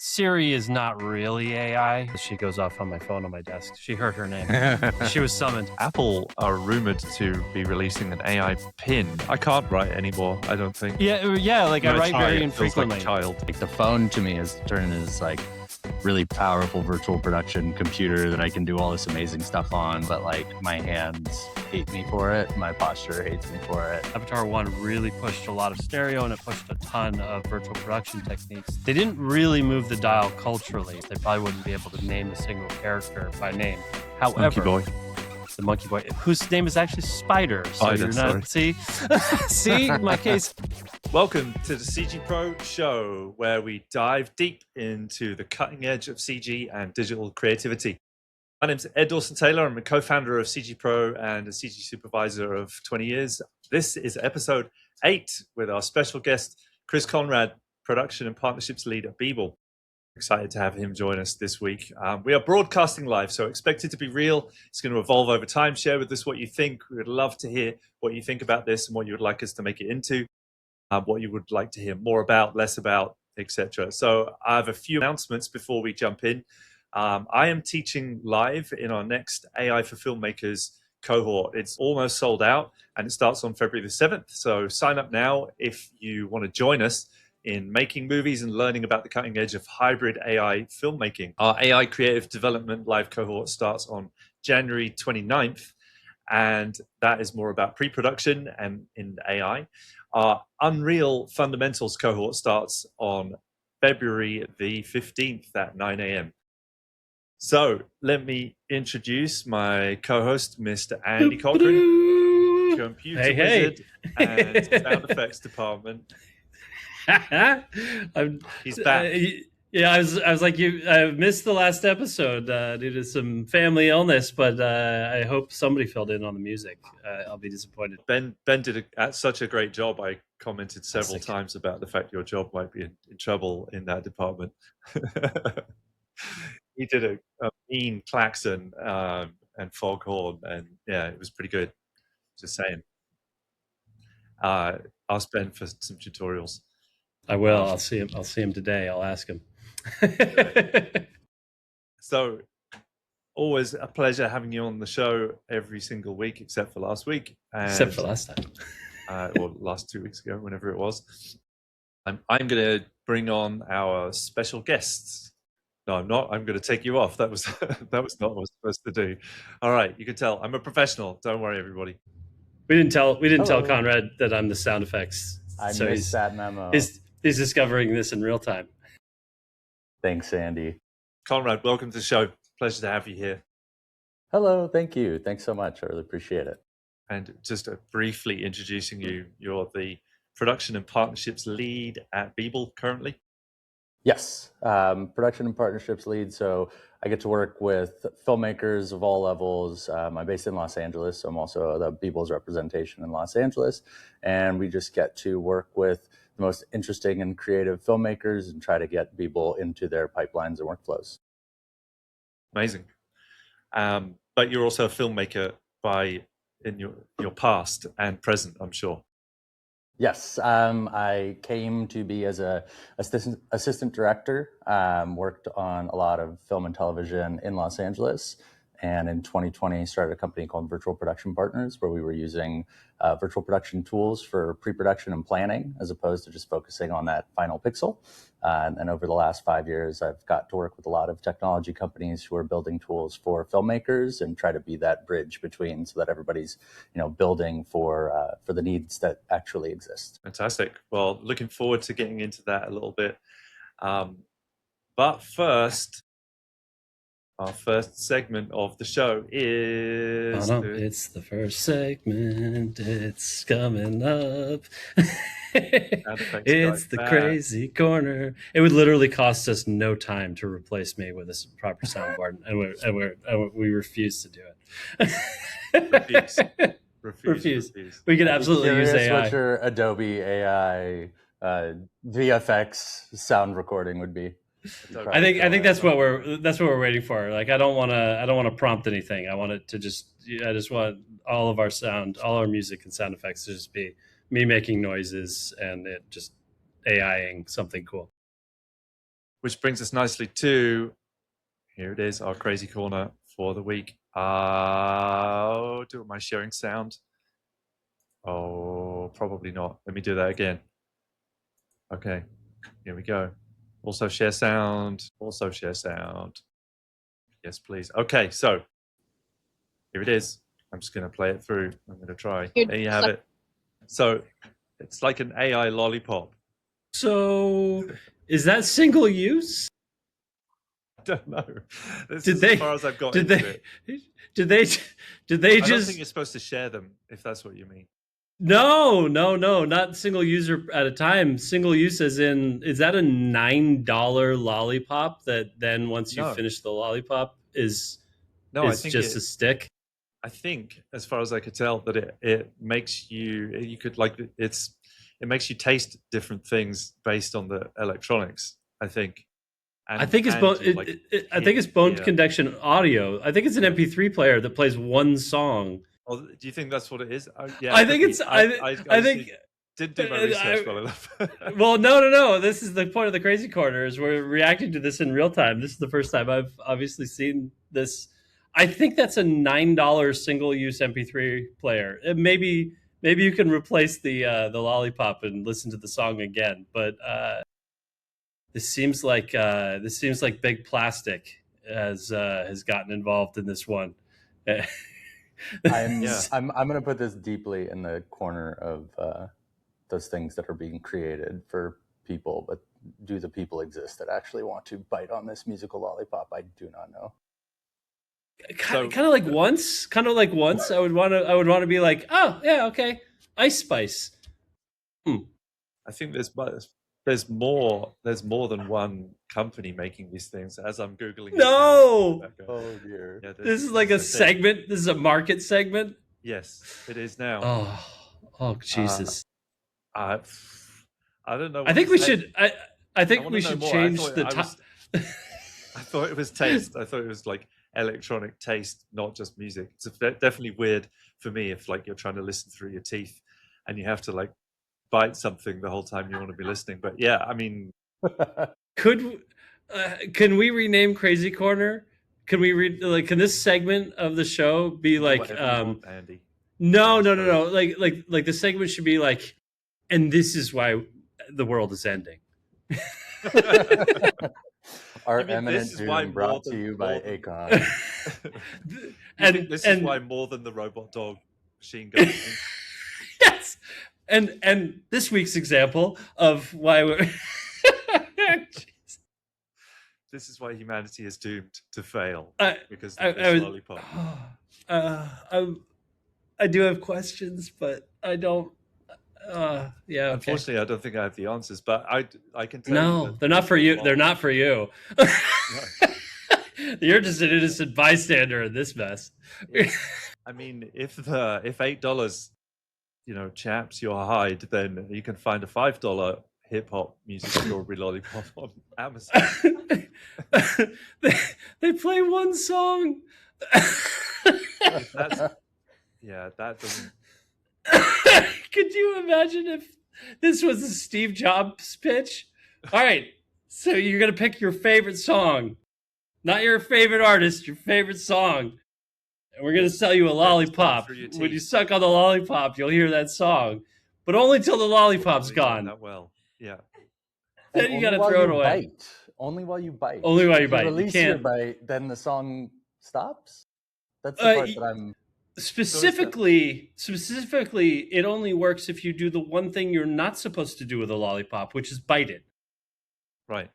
Siri is not really AI. She goes off on my phone on my desk. She heard her name. She was summoned. Apple are rumored to be releasing an AI pin. I can't write anymore, I don't think. Yeah, like When I write try, very it feels infrequently. like a child. Like the phone to me has turned into this like really powerful virtual production computer that I can do all this amazing stuff on, but like my hands hate me for it. My posture hates me for it. Avatar 1 really pushed a lot of stereo and it pushed a ton of virtual production techniques. They didn't really move the dial culturally. They probably wouldn't be able to name a single character by name. However, Monkey Boy. the Monkey Boy, whose name is actually Spider. So Spider, you're not, see, my case. Welcome to the CG Pro Show, where we dive deep into the cutting edge of CG and digital creativity. My name's Ed Dawson-Taylor. I'm a co-founder of CG Pro and a CG supervisor of 20 years. This is episode 8 with our special guest, Chris Conrad, production and partnerships lead at Beeble. Excited to have him join us this week. We are broadcasting live, so expect it to be real. It's going to evolve over time. Share with us what you think. We would love to hear what you think about this and what you would like us to make it into. What you would like to hear more about, less about, etc. So I have a few announcements before we jump in. I am teaching live in our next AI for Filmmakers cohort. It's almost sold out and it starts on February the 7th. So sign up now if you want to join us in making movies and learning about the cutting edge of hybrid AI filmmaking. Our AI Creative Development live cohort starts on January 29th. And that is more about pre-production and in AI. Our Unreal Fundamentals cohort starts on February the 15th at 9 a.m. So let me introduce my co-host, Mr. Andy Cochrane, computer wizard and sound effects department. He's back. Yeah, I was like you. I missed the last episode due to some family illness, but I hope somebody filled in on the music. I'll be disappointed. Ben did such a great job. I commented several times about the fact your job might be in trouble in that department. He did a mean klaxon and foghorn, and yeah, it was pretty good. Just saying. Ask Ben for some tutorials. I will. I'll see him today. I'll ask him. So always a pleasure having you on the show every single week, except for last week. Except for last time. Or last 2 weeks ago, whenever it was. I'm going to bring on our special guests. No, I'm not. I'm going to take you off. That was not what I was supposed to do. All right, you can tell I'm a professional. Don't worry, everybody. We didn't tell Conrad that I'm the sound effects. I missed that memo. He's discovering this in real time. Thanks, Andy. Conrad, welcome to the show. Pleasure to have you here. Hello, thank you. Thanks so much. I really appreciate it. And just briefly introducing you, you're the production and partnerships lead at Beable currently. Yes, production and partnerships lead. So I get to work with filmmakers of all levels. I'm based in Los Angeles, so I'm also the Beeble's representation in Los Angeles. And we just get to work with the most interesting and creative filmmakers and try to get Beeble into their pipelines and workflows. Amazing. But you're also a filmmaker in your past and present, I'm sure. Yes, I came to be as a assistant director, worked on a lot of film and television in Los Angeles, and in 2020 started a company called Virtual Production Partners, where we were using virtual production tools for pre-production and planning, as opposed to just focusing on that final pixel. And over the last 5 years, I've got to work with a lot of technology companies who are building tools for filmmakers and try to be that bridge between, so that everybody's building for the needs that actually exist. Fantastic. Well, looking forward to getting into that a little bit. But first, our first segment of the show is... It's the first segment. It's coming up. It's the crazy corner. It would literally cost us no time to replace me with a proper soundboard, and we refuse to do it. Refuse. We could absolutely use AI. What your Adobe AI VFX sound recording would be. I think that's what we're waiting for. Like I don't want to prompt anything. I want it to I just want all of our sound, all our music and sound effects to just be me making noises and it just AIing something cool. which brings us nicely to, here it is, our crazy corner for the week. Do my sharing sound. Oh, probably not. Let me do that again. Okay, here we go. Also share sound. Also share sound. Yes, please. Okay, so here it is. I'm just going to play it through. I'm going to try. There you have it. So it's like an AI lollipop. So is that single use? I don't know. This Did is they? as far as I've got Did into they? it. Did they? Did they I don't just? think you're supposed to share them, if that's what you mean. No, not single user at a time. Single use as in, is that a $9 lollipop that then once you No. finish the lollipop is I think just a stick? I think, as far as I could tell, that it makes you could like it makes you taste different things based on the electronics. I think. I think it's bone. I think it's bone conduction audio. I think it's an MP3 player that plays one song. Oh, do you think that's what it is? Yeah, I think it's. I think. Didn't do my research well enough. Well, no. This is the point of the crazy corner. Is we're reacting to this in real time. This is the first time I've obviously seen this. I think that's a $9 single-use MP3 player. Maybe you can replace the lollipop and listen to the song again. But this seems like Big Plastic has gotten involved in this one. I'm going to put this deeply in the corner of those things that are being created for people, but do the people exist that actually want to bite on this musical lollipop? I do not know. Kind of like once, I would want to be like, oh yeah, okay, Ice Spice. I think there's more than one company making these things. As I'm googling, no, oh dear, yeah, this is like a segment. This is a market segment. Yes, it is now. Oh, Jesus. I don't know. I think we should. I think we should change the top. I thought it was taste. I thought it was like electronic taste, not just music. It's definitely weird for me if like you're trying to listen through your teeth and you have to like bite something the whole time you want to be listening. But yeah, I mean, can we rename Crazy Corner? Can we can this segment of the show be like Andy? No. Like the segment should be like, and this is why the world is ending. Our eminent doom brought to you by Akon. This is why more than the robot dog machine gun. Yes, and this week's example of why we're. This is why humanity is doomed to fail because I of this lollipop. I do have questions, but I don't. Yeah. Okay. Unfortunately, I don't think I have the answers, but I can tell you. No, they're not for you. They're not for you. You're just an innocent bystander in this mess. I mean, if $8, chaps your hide, then you can find a $5 hip hop music strawberry lollipop on Amazon. they play one song. That doesn't. Could you imagine if this was a Steve Jobs pitch? All right, so you're gonna pick your favorite song, not your favorite artist, your favorite song, and we're gonna sell you a lollipop. When you suck on the lollipop, you'll hear that song, but only till the lollipop's gone. That well, yeah. Then you gotta throw it away. Only while you bite. Only while you if bite. You release your bite, then the song stops. That's the part that I'm. Specifically, it only works if you do the one thing you're not supposed to do with a lollipop, which is bite it. Right.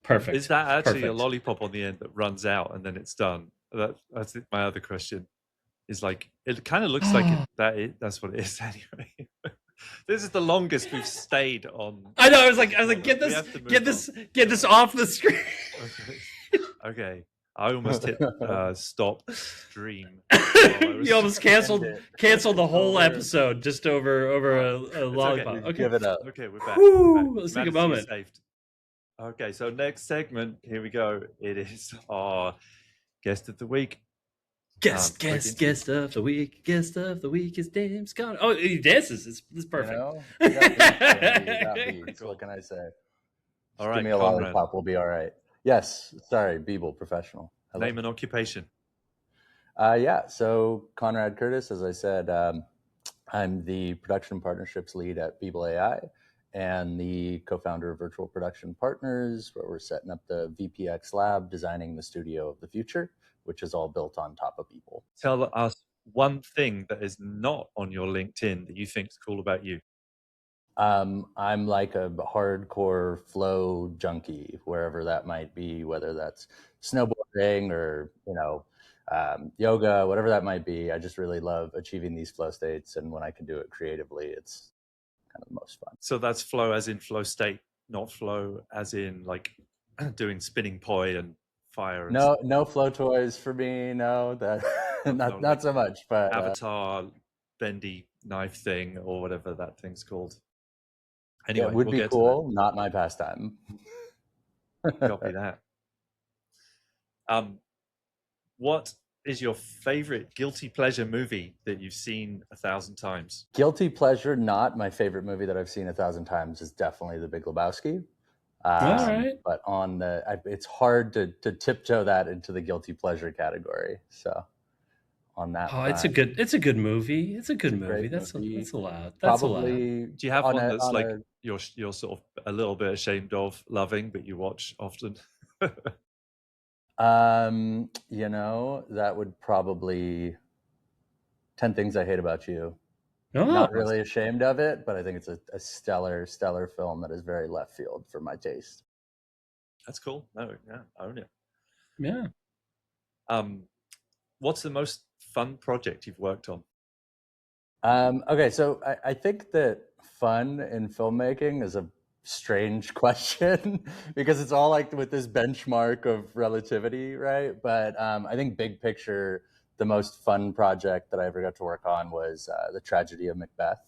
Perfect. Is that actually a lollipop on the end that runs out and then it's done? That's my other question. Is like it kind of looks like that's what it is anyway. This is the longest we've stayed on. I know. I was like, get this off the screen. Okay. I almost hit stop stream. You almost canceled the whole episode just over a lollipop. Okay. Give it up. Okay, we're back. Let's take a moment. Saved. Okay, so next segment. Here we go. It is our guest of the week. Guest of the week. Guest of the week is James Conrad. Oh, he dances. It's perfect. You got beats. What can I say? All Give right, me a Conrad, lollipop, we'll be all right. Yes, sorry, Beeble, professional. Hello. name and occupation. Yeah, so Conrad Curtis, as I said, I'm the production partnerships lead at Beble AI and the co-founder of Virtual Production Partners, where we're setting up the VPX lab, designing the studio of the future, which is all built on top of Beeble. Tell us one thing that is not on your LinkedIn that you think is cool about you. I'm like a hardcore flow junkie, wherever that might be, whether that's snowboarding or, yoga, whatever that might be. I just really love achieving these flow states. And when I can do it creatively, it's kind of the most fun. So that's flow as in flow state, not flow as in like doing spinning poi and fire. And No flow toys for me. No, that not like so much, but avatar, bendy knife thing or whatever that thing's called. yeah, Anyway, it would we'll be get to cool. Not my pastime. that. Copy that. What is your favorite guilty pleasure movie that you've seen 1,000 times? Guilty pleasure, not my favorite movie that I've seen 1,000 times, is definitely The Big Lebowski. All right. But it's hard to tiptoe that into the guilty pleasure category. So on that, it's a good movie. It's a good movie. great That's movie. that's allowed. That's allowed. Probably. Do you have one that's like you're sort of a little bit ashamed of loving, but you watch often? That would probably 10 Things I Hate About You. Oh, Not really ashamed of it, but I think it's a stellar film that is very left field for my taste. That's cool. No, yeah, own it. Yeah. What's the most fun project you've worked on? Okay, so I think that fun in filmmaking is a strange question because it's all like with this benchmark of relativity, right? But I think big picture, the most fun project that I ever got to work on was The Tragedy of Macbeth.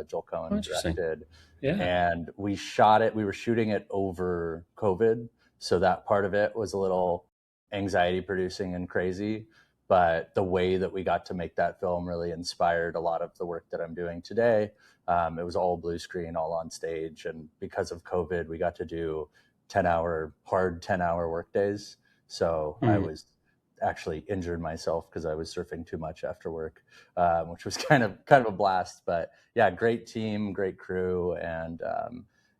Joel Cohen directed. Yeah. And we shot it. We were shooting it over COVID. So that part of it was a little anxiety producing and crazy. But the way that we got to make that film really inspired a lot of the work that I'm doing today. It was all blue screen, all on stage. And because of COVID, we got to do hard 10-hour work days. So I was actually injured myself because I was surfing too much after work, which was kind of a blast. But yeah, great team, great crew, and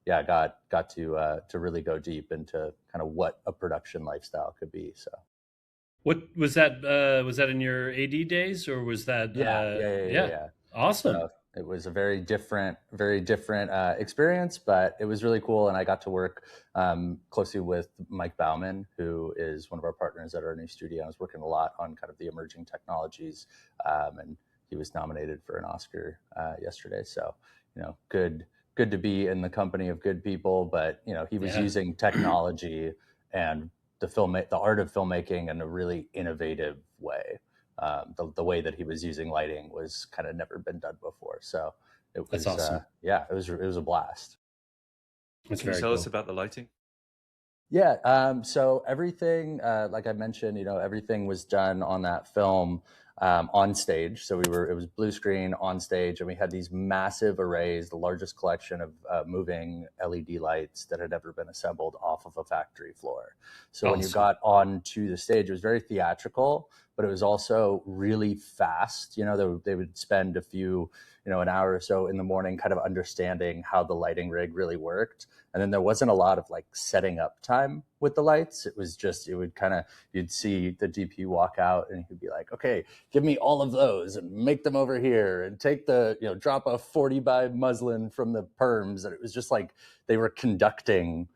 got to really go deep into kind of what a production lifestyle could be. So. What was that? Was that in your AD days, or was that? Yeah. Awesome. So it was a very different experience, but it was really cool. And I got to work closely with Mike Bauman, who is one of our partners at our new studio. I was working a lot on kind of the emerging technologies, and he was nominated for an Oscar yesterday. So, good to be in the company of good people. But he was using technology and the art of filmmaking in a really innovative way. The way that he was using lighting was kind of never been done before. So it was, that's awesome. It was a blast. Can you tell us about the lighting? Yeah. So everything, like I mentioned, everything was done on that film on stage. So it was blue screen on stage, and we had these massive arrays, the largest collection of moving LED lights that had ever been assembled off of a factory floor. So when you got onto the stage, it was very theatrical, but it was also really fast. They would spend an hour or so in the morning kind of understanding how the lighting rig really worked. And then there wasn't a lot of like setting up time with the lights. It was just, you'd see the DP walk out and he'd be like, okay, give me all of those and make them over here and take drop a 40 by muslin from the perms. And it was just like they were conducting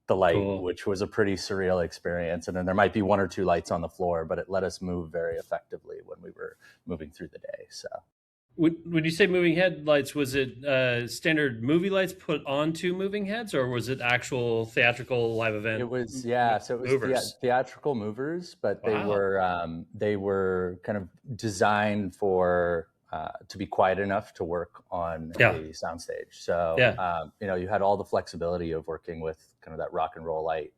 the light, which was a pretty surreal experience. And then there might be one or two lights on the floor, but it let us move very effectively when we were moving through the day. So. When you say moving headlights, was it standard movie lights put onto moving heads, or was it actual theatrical live event? It was, so it was theatrical movers, but they were kind of designed for to be quiet enough to work on a soundstage. So you had all the flexibility of working with kind of that rock and roll light,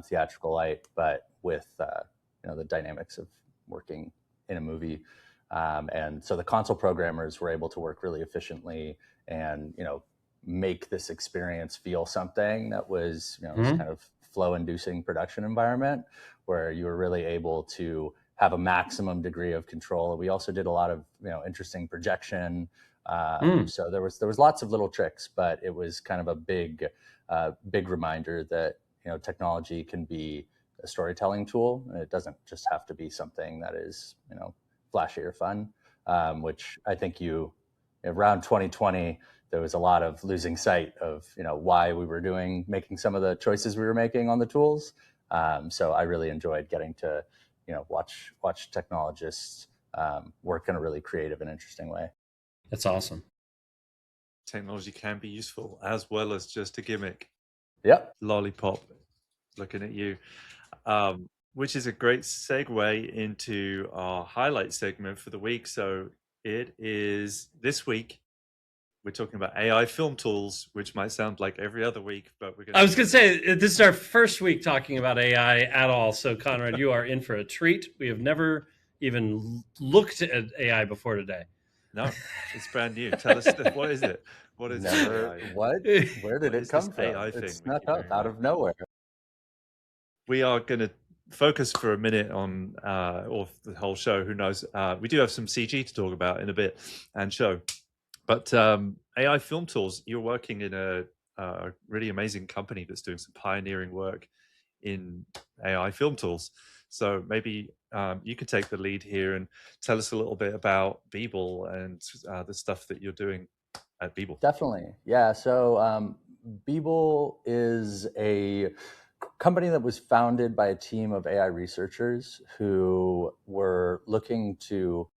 theatrical light, but with the dynamics of working in a movie. And so the console programmers were able to work really efficiently and, make this experience feel something that was, this kind of flow-inducing production environment where you were really able to have a maximum degree of control. We also did a lot of interesting projection. So there was lots of little tricks, but it was kind of a big reminder that technology can be a storytelling tool, and it doesn't just have to be something that is flashy or fun. Which I think around 2020 there was a lot of losing sight of why we were making some of the choices we were making on the tools. So I really enjoyed getting to watch technologists work in a really creative and interesting way. That's awesome. Technology can be useful as well as just a gimmick. Yep. Lollipop, looking at you. Which is a great segue into our highlight segment for the week. So it is this week. We're talking about AI film tools, which might sound like every other week, but we're going to... I was going to say, this is our first week talking about AI at all. So, Conrad, you are in for a treat. We have never even looked at AI before today. No, it's brand new. Tell us, what is it? What is AI? What? Where did it come from? AI thing it snuck up out of nowhere. We are going to focus for a minute on, or the whole show, who knows. We do have some CG to talk about in a bit and show. But AI film tools, you're working in a really amazing company that's doing some pioneering work in AI film tools. So maybe you can take the lead here and tell us a little bit about Beeble and the stuff that you're doing at Beeble. Definitely. Yeah. So Beeble is a company that was founded by a team of AI researchers who were looking to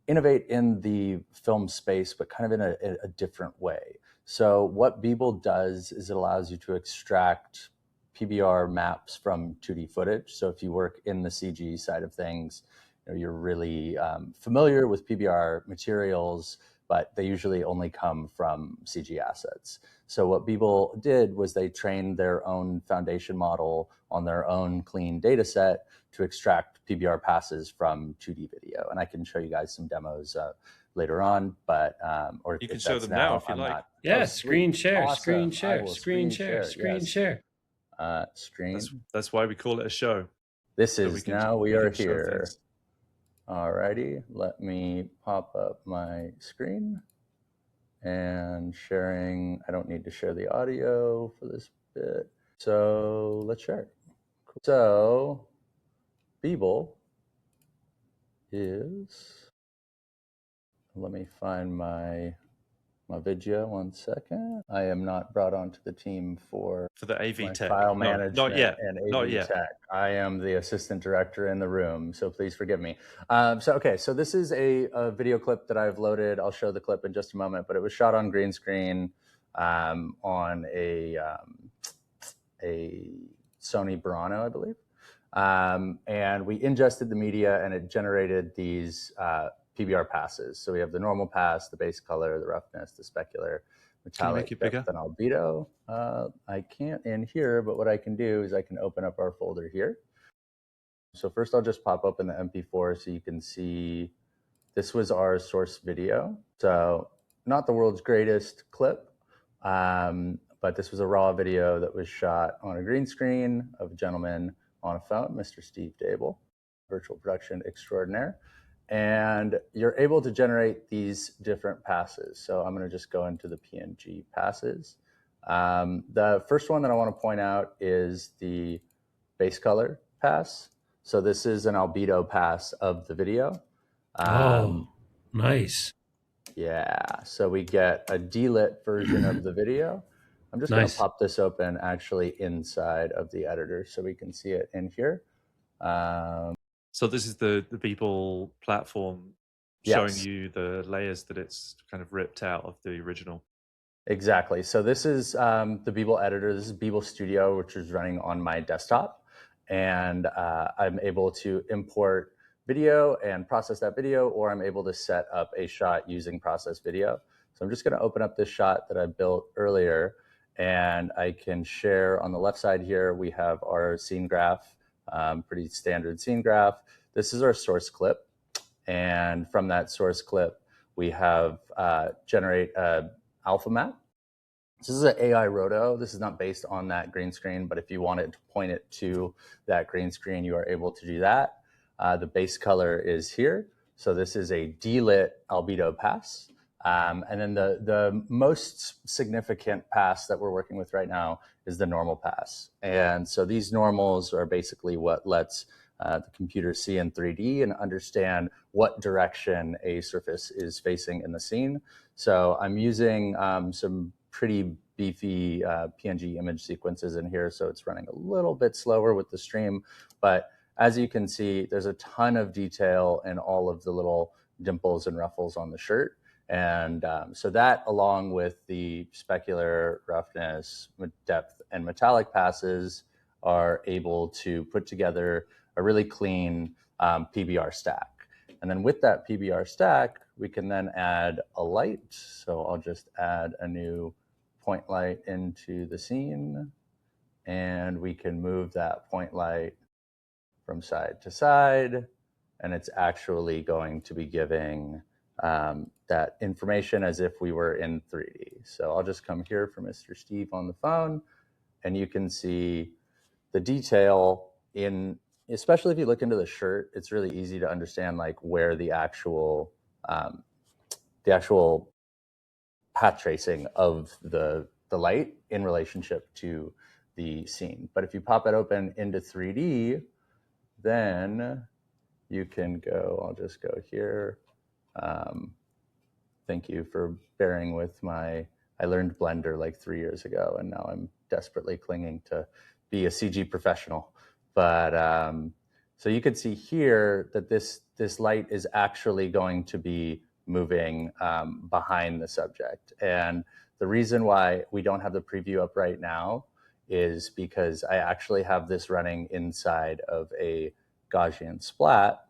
innovate in the film space, but kind of in a different way. So what Beeble does is it allows you to extract PBR maps from 2D footage. So if you work in the CG side of things, you're really familiar with PBR materials, but they usually only come from CG assets. So what Beeble did was they trained their own foundation model on their own clean data set to extract PBR passes from 2D video. And I can show you guys some demos later on, but or you can show them now if you like. Yeah, screen share, awesome. screen share, screen share. Screen. That's why we call it a show. This is now we are here. Alrighty, let me pop up my screen and sharing. I don't need to share the audio for this bit. So let's share it. Cool. So Beeble is, let me find my video, 1 second. I am not brought onto the team for the AV tech. File management not yet. And AV not yet. tech. I am the assistant director in the room, so please forgive me. So this is a video clip that I've loaded. I'll show the clip in just a moment, but it was shot on green screen on a Sony Burano, I believe. And we ingested the media and it generated these PBR passes. So we have the normal pass, the base color, the roughness, the specular, metallic, depth, and albedo. I can't in here, but what I can do is I can open up our folder here. So first I'll just pop open the MP4 so you can see this was our source video. So not the world's greatest clip, but this was a raw video that was shot on a green screen of a gentleman on a phone, Mr. Steve Beble, virtual production extraordinaire. And you're able to generate these different passes. So I'm going to just go into the PNG passes. The first one that I want to point out is the base color pass. So this is an albedo pass of the video. Oh, nice. Yeah, so we get a delit version of the video. I'm just going to pop this open actually inside of the editor so we can see it in here. So this is the Beeble platform showing you the layers that it's kind of ripped out of the original. Exactly. So this is the Beeble editor. This is Beeble Studio, which is running on my desktop. And I'm able to import video and process that video, or I'm able to set up a shot using process video. So I'm just going to open up this shot that I built earlier, and I can share on the left side here. We have our scene graph. Pretty standard scene graph. This is our source clip. And from that source clip, we have generate a alpha map. this is an AI roto. This is not based on that green screen, but if you wanted to point it to that green screen, you are able to do that. The base color is here. So this is a delit albedo pass. And then the most significant pass that we're working with right now is the normal pass. And so these normals are basically what lets the computer see in 3D and understand what direction a surface is facing in the scene. So I'm using some pretty beefy PNG image sequences in here, so it's running a little bit slower with the stream. But as you can see, there's a ton of detail in all of the little dimples and ruffles on the shirt. And so that, along with the specular, roughness, depth, and metallic passes, are able to put together a really clean PBR stack. And then with that PBR stack, we can then add a light. So I'll just add a new point light into the scene, and we can move that point light from side to side, and it's actually going to be giving that information as if we were in 3D. So I'll just come here for Mr. Steve on the phone, and you can see the detail in, especially if you look into the shirt, it's really easy to understand like where the actual path tracing of the light in relationship to the scene. But if you pop it open into 3D, then you can go, I'll just go here. Thank you for bearing with I learned Blender like 3 years ago, and now I'm desperately clinging to be a CG professional. But so you could see here that this light is actually going to be moving behind the subject. And the reason why we don't have the preview up right now is because I actually have this running inside of a Gaussian splat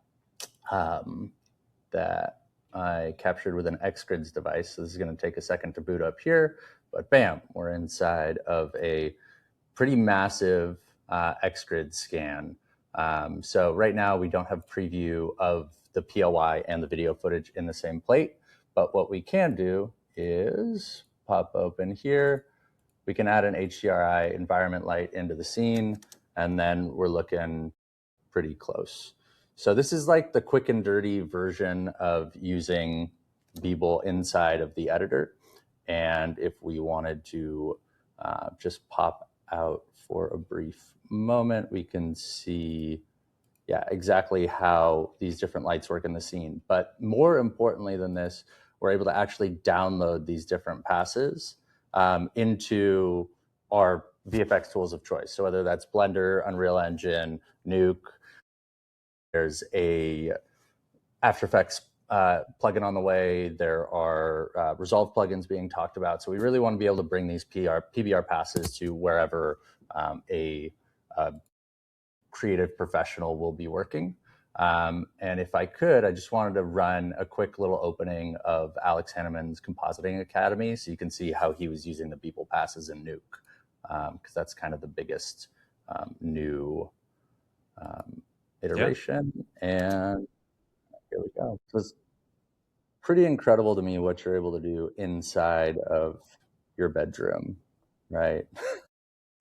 that I captured with an Xgrids device. So this is going to take a second to boot up here, but bam, we're inside of a pretty massive Xgrid scan. So right now we don't have preview of the PLY and the video footage in the same plate, but what we can do is pop open here. We can add an HDRI environment light into the scene, and then we're looking pretty close. So this is like the quick and dirty version of using Beeble inside of the editor. And if we wanted to just pop out for a brief moment, we can see, yeah, exactly how these different lights work in the scene. But more importantly than this, we're able to actually download these different passes into our VFX tools of choice. So whether that's Blender, Unreal Engine, Nuke, there's a After Effects plugin on the way. There are Resolve plugins being talked about. So we really want to be able to bring these PBR passes to wherever a creative professional will be working. And if I could, I just wanted to run a quick little opening of Alex Hanneman's Compositing Academy, so you can see how he was using the Beeble passes in Nuke, because that's kind of the biggest new iteration. Yeah. And here we go. So it's pretty incredible to me what you're able to do inside of your bedroom, right?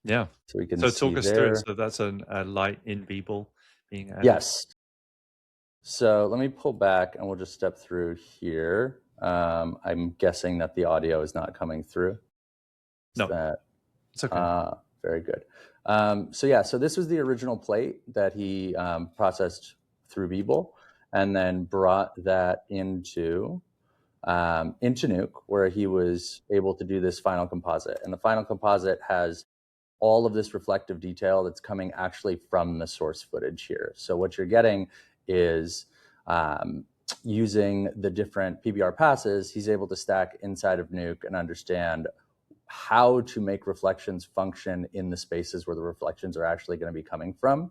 Yeah. So we can so see talk us there. through it. So that's a light in Beeble being added. Yes. So let me pull back and we'll just step through here. I'm guessing that the audio is not coming through. No, it's okay. Very good. So yeah, so this was the original plate that he processed through Beeble, and then brought that into Nuke, where he was able to do this final composite. And the final composite has all of this reflective detail that's coming actually from the source footage here. So what you're getting is using the different PBR passes, he's able to stack inside of Nuke and understand how to make reflections function in the spaces where the reflections are actually going to be coming from.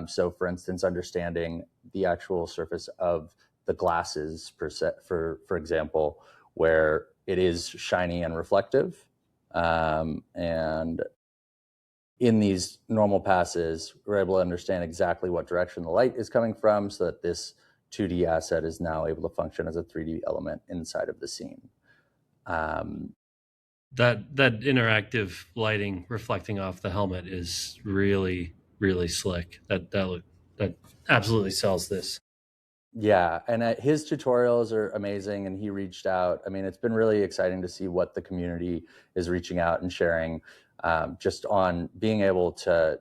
So for instance, understanding the actual surface of the glasses for example, where it is shiny and reflective. And in these normal passes, we're able to understand exactly what direction the light is coming from, so that this 2D asset is now able to function as a 3D element inside of the scene. That interactive lighting reflecting off the helmet is really really slick. That absolutely sells this. Yeah, and his tutorials are amazing, and he reached out. I mean, it's been really exciting to see what the community is reaching out and sharing, just on being able to,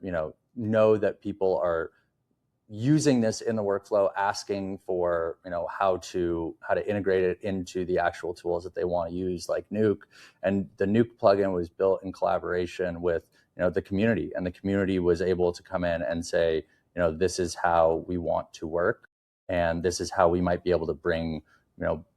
know that people are using this in the workflow, asking for, how to integrate it into the actual tools that they want to use, like Nuke. And the Nuke plugin was built in collaboration with, the community, and the community was able to come in and say, this is how we want to work, and this is how we might be able to bring,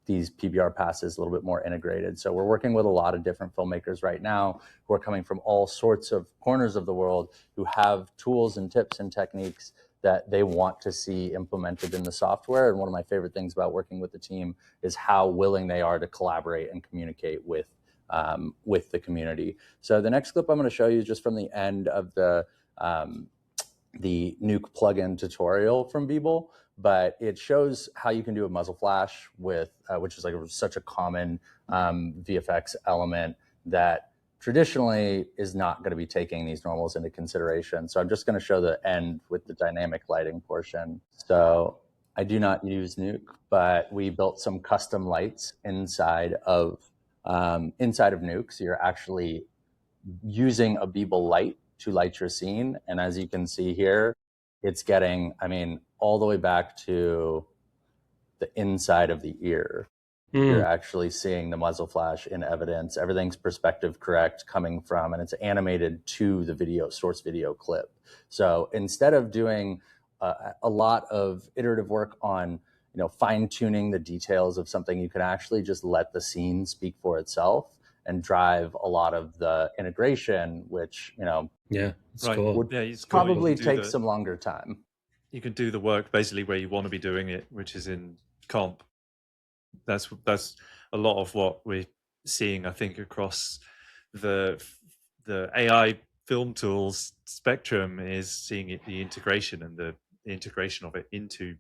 these PBR passes a little bit more integrated. So we're working with a lot of different filmmakers right now who are coming from all sorts of corners of the world, who have tools and tips and techniques that they want to see implemented in the software. And one of my favorite things about working with the team is how willing they are to collaborate and communicate with the community. So the next clip I'm going to show you is just from the end of the Nuke plugin tutorial from Beeble, but it shows how you can do a muzzle flash with, which is like such a common VFX element that traditionally is not going to be taking these normals into consideration. So I'm just going to show the end with the dynamic lighting portion. So I do not use Nuke, but we built some custom lights inside of Nuke. So you're actually using a Beeble light to light your scene. And as you can see here, it's getting, all the way back to the inside of the ear. You're actually seeing the muzzle flash in evidence. Everything's perspective correct coming from, and it's animated to the source video clip. So instead of doing a lot of iterative work on, fine tuning the details of something, you can actually just let the scene speak for itself and drive a lot of the integration, which, it's cool. would probably take some longer time. You can do the work basically where you want to be doing it, which is in comp. That's a lot of what we're seeing, I think, across the AI film tools spectrum, is seeing the integration and the integration of it into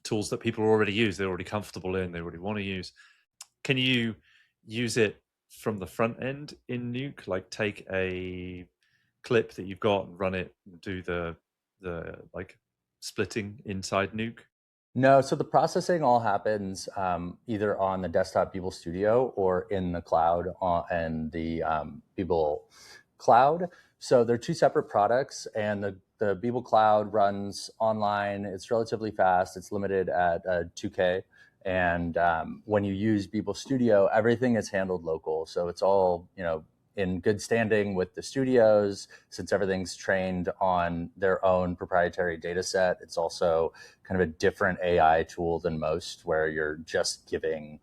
tools that people already use, they're already comfortable in, they already want to use. Can you use it from the front end in Nuke, like take a clip that you've got and run it and do the like splitting inside Nuke? No, so the processing all happens either on the desktop Beeble Studio or in the cloud and the Beeble Cloud. So they're two separate products, and the Beeble Cloud runs online. It's relatively fast. It's limited at 2K. And when you use Beeble Studio, everything is handled local. So it's all, in good standing with the studios, since everything's trained on their own proprietary data set. It's also kind of a different AI tool than most, where you're just giving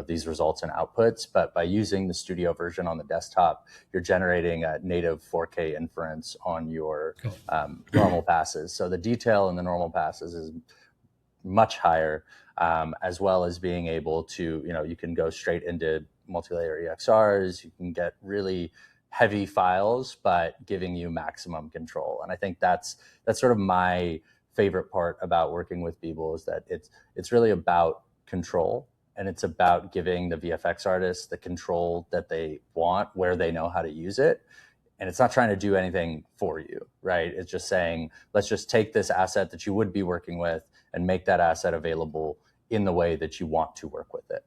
these results and outputs. But by using the studio version on the desktop, you're generating a native 4K inference on your normal passes. So the detail in the normal passes is much higher, as well as being able to, you can go straight into multi-layer EXRs, you can get really heavy files, but giving you maximum control. And I think that's sort of my favorite part about working with Beeble, is that it's really about control, and it's about giving the VFX artists the control that they want, where they know how to use it. And it's not trying to do anything for you, right? It's just saying, let's just take this asset that you would be working with and make that asset available in the way that you want to work with it.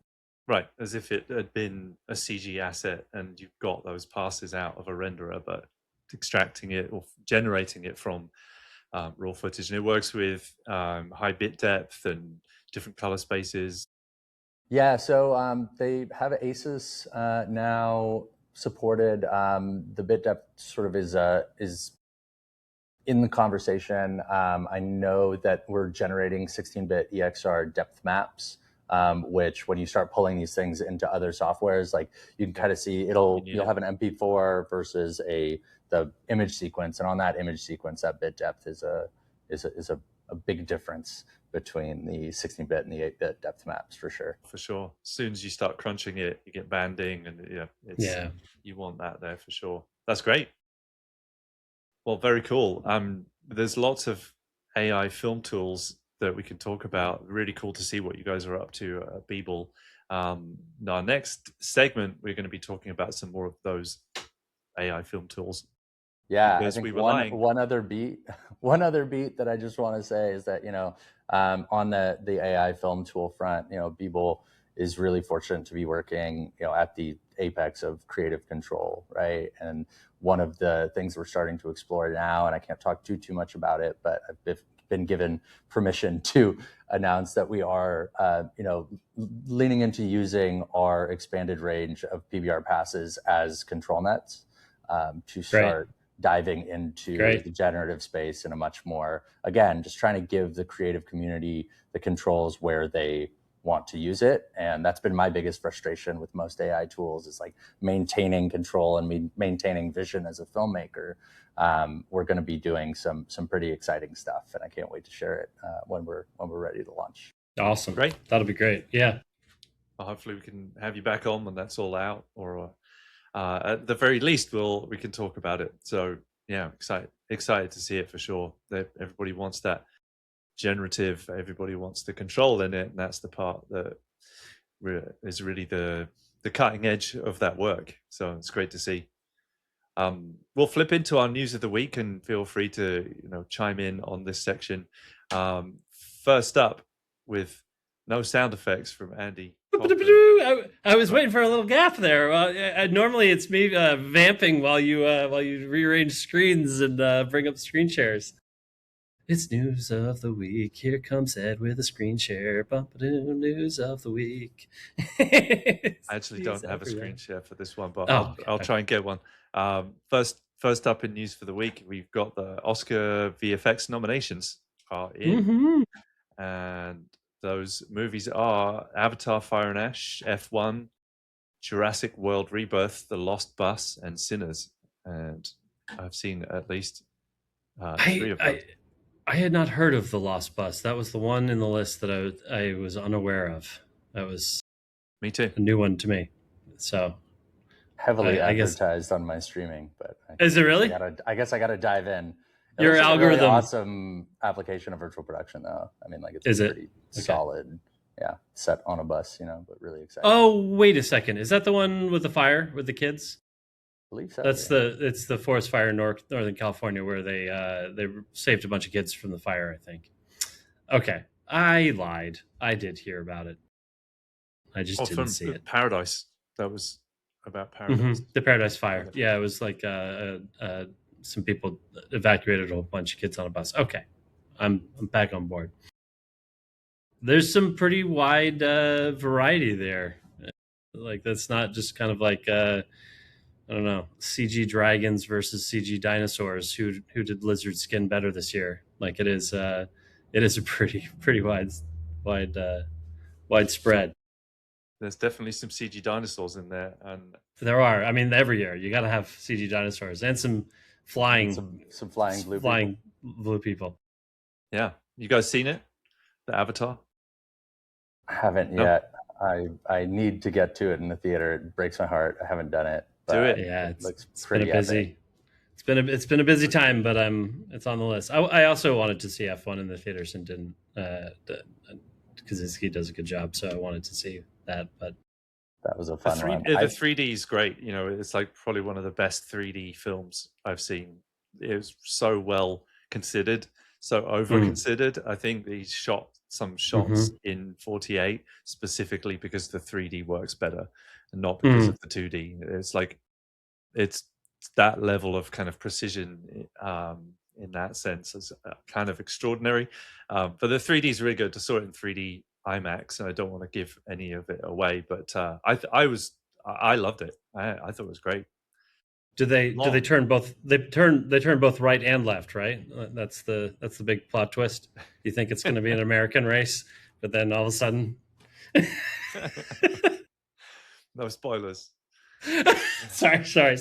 Right, as if it had been a CG asset and you've got those passes out of a renderer, but extracting it or generating it from raw footage. And it works with high bit depth and different color spaces. Yeah, so they have ACES now supported. The bit depth sort of is in the conversation. I know that we're generating 16-bit EXR depth maps, which when you start pulling these things into other softwares, like you can kind of see you'll have an MP4 versus the image sequence, and on that image sequence, that bit depth is a big difference between the 16-bit and the 8-bit depth maps, for sure. For sure. As soon as you start crunching it, you get banding, and you want that there for sure. That's great. Well, very cool. There's lots of AI film tools that we can talk about. Really cool to see what you guys are up to at Beeble. In our next segment, we're going to be talking about some more of those AI film tools. Yeah, I Because think we were lying. one other beat that I just want to say is that, on the AI film tool front, Beeble is really fortunate to be working, at the apex of creative control, right? And one of the things we're starting to explore now, and I can't talk too much about it, but I've been given permission to announce that we are, leaning into using our expanded range of PBR passes as control nets to start diving into the generative space in a much more, again, just trying to give the creative community the controls where they want to use it. And that's been my biggest frustration with most AI tools, is like maintaining control and maintaining vision as a filmmaker. We're going to be doing some pretty exciting stuff, and I can't wait to share it when we're ready to launch. Awesome. Great. That'll be great. Yeah. Well, hopefully we can have you back on when that's all out, or at the very least, we can talk about it. So yeah, excited to see it for sure. Everybody wants that generative. Everybody wants the control in it, and that's the part that is really the cutting edge of that work. So it's great to see. We'll flip into our news of the week, and feel free to chime in on this section. First up, with no sound effects from Andy. I was waiting for a little gap there. Normally it's me vamping while you rearrange screens and bring up screen shares. It's news of the week. Here comes Ed with a screen share. News of the week. I actually don't have a screen share for this one, but I'll try and get one. First up in news for the week, we've got the Oscar VFX nominations are in, and those movies are Avatar: Fire and Ash, F1, Jurassic World Rebirth, The Lost Bus, and Sinners. And I've seen at least 3 of those. I had not heard of The Lost Bus. That was the one in the list that I was unaware of. That was me too. A new one to me. So heavily advertised on my streaming, but is it really? I guess I got to dive in. Your algorithm. A really awesome application of virtual production, though. I mean, it's pretty solid. Yeah, set on a bus, but really exciting. Oh, wait a second. Is that the one with the fire with the kids? I believe so. It's the forest fire in Northern California, where they saved a bunch of kids from the fire, I think. Okay, I lied. I did hear about it. I just didn't see it. Paradise. That was about Paradise. The Paradise Fire. Yeah, it was like some people evacuated a whole bunch of kids on a bus. Okay, I'm back on board. There's some pretty wide variety there. Like, that's not just kind of like I don't know, CG dragons versus CG dinosaurs. Who did lizard skin better this year? Like, it is a pretty widespread. There's definitely some CG dinosaurs in there, and there are. I mean, every year you got to have CG dinosaurs and some flying blue people. Yeah, you guys seen it? The Avatar? I haven't yet. I need to get to it in the theater. It breaks my heart. I haven't done it. Do it. Yeah, it's been a busy. It's been a busy time, but it's on the list. I also wanted to see F1 in the theaters and didn't, because he does a good job. So I wanted to see that, but that was a fun one. The 3D is great. It's like probably one of the best 3D films I've seen. It was so well considered, so over considered. I think they shot some shots in 48 specifically because the 3D works better and not because of the 2D. It's like it's that level of kind of precision in that sense is kind of extraordinary. But the 3D is really good. To saw it in 3D IMAX, and I don't want to give any of it away, but I loved it. I thought it was great. Do they turn both? They turn both right and left, right? That's the big plot twist. You think it's going to be an American race, but then all of a sudden, no spoilers. Sorry. I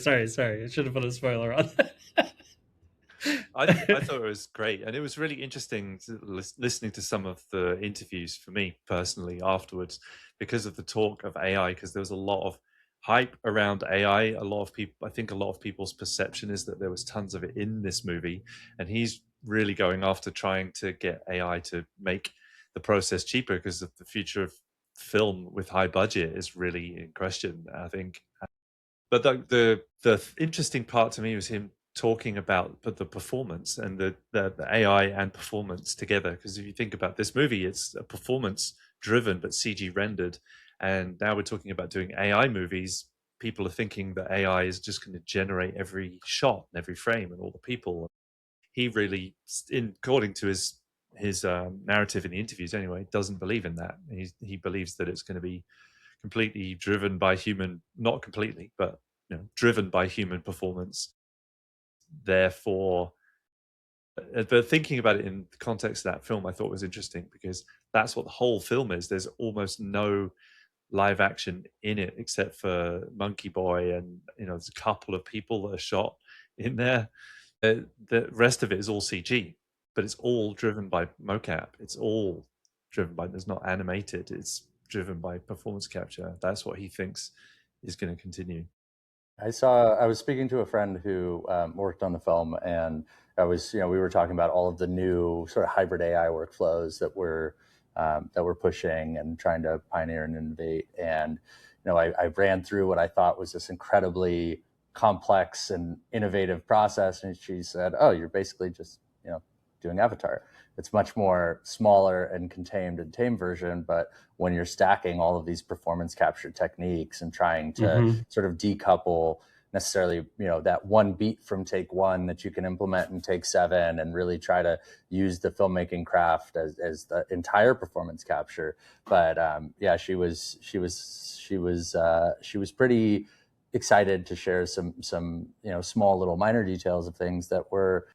should have put a spoiler on. I thought it was great, and it was really interesting listening to some of the interviews for me personally afterwards, because of the talk of AI. Because there was a lot of hype around AI. I think a lot of people's perception is that there was tons of it in this movie, and he's really going after trying to get AI to make the process cheaper because of the future of film with high budget is really in question, I think. But the interesting part to me was him talking about the performance and the AI and performance together. Because if you think about this movie, it's a performance driven but CG rendered, and now we're talking about doing AI movies. People are thinking that AI is just going to generate every shot and every frame and all the people. He really, according to his narrative in the interviews anyway, doesn't believe in that. He believes that it's going to be completely driven by human, not completely, but driven by human performance. Therefore, but thinking about it in the context of that film, I thought was interesting, because that's what the whole film is. There's almost no live action in it except for Monkey Boy, and there's a couple of people that are shot in there. The rest of it is all CG, but it's all driven by mocap. It's all driven by, it's not animated, it's driven by performance capture. That's what he thinks is going to continue. I was speaking to a friend who worked on the film, and we were talking about all of the new sort of hybrid AI workflows that we're pushing and trying to pioneer and innovate. And I ran through what I thought was this incredibly complex and innovative process, and she said, "Oh, you're basically just doing Avatar. It's much more smaller and contained and tame version, but when you're stacking all of these performance capture techniques and trying to sort of decouple necessarily that one beat from take one that you can implement in take 7, and really try to use the filmmaking craft as the entire performance capture." But she was pretty excited to share some small little minor details of things that were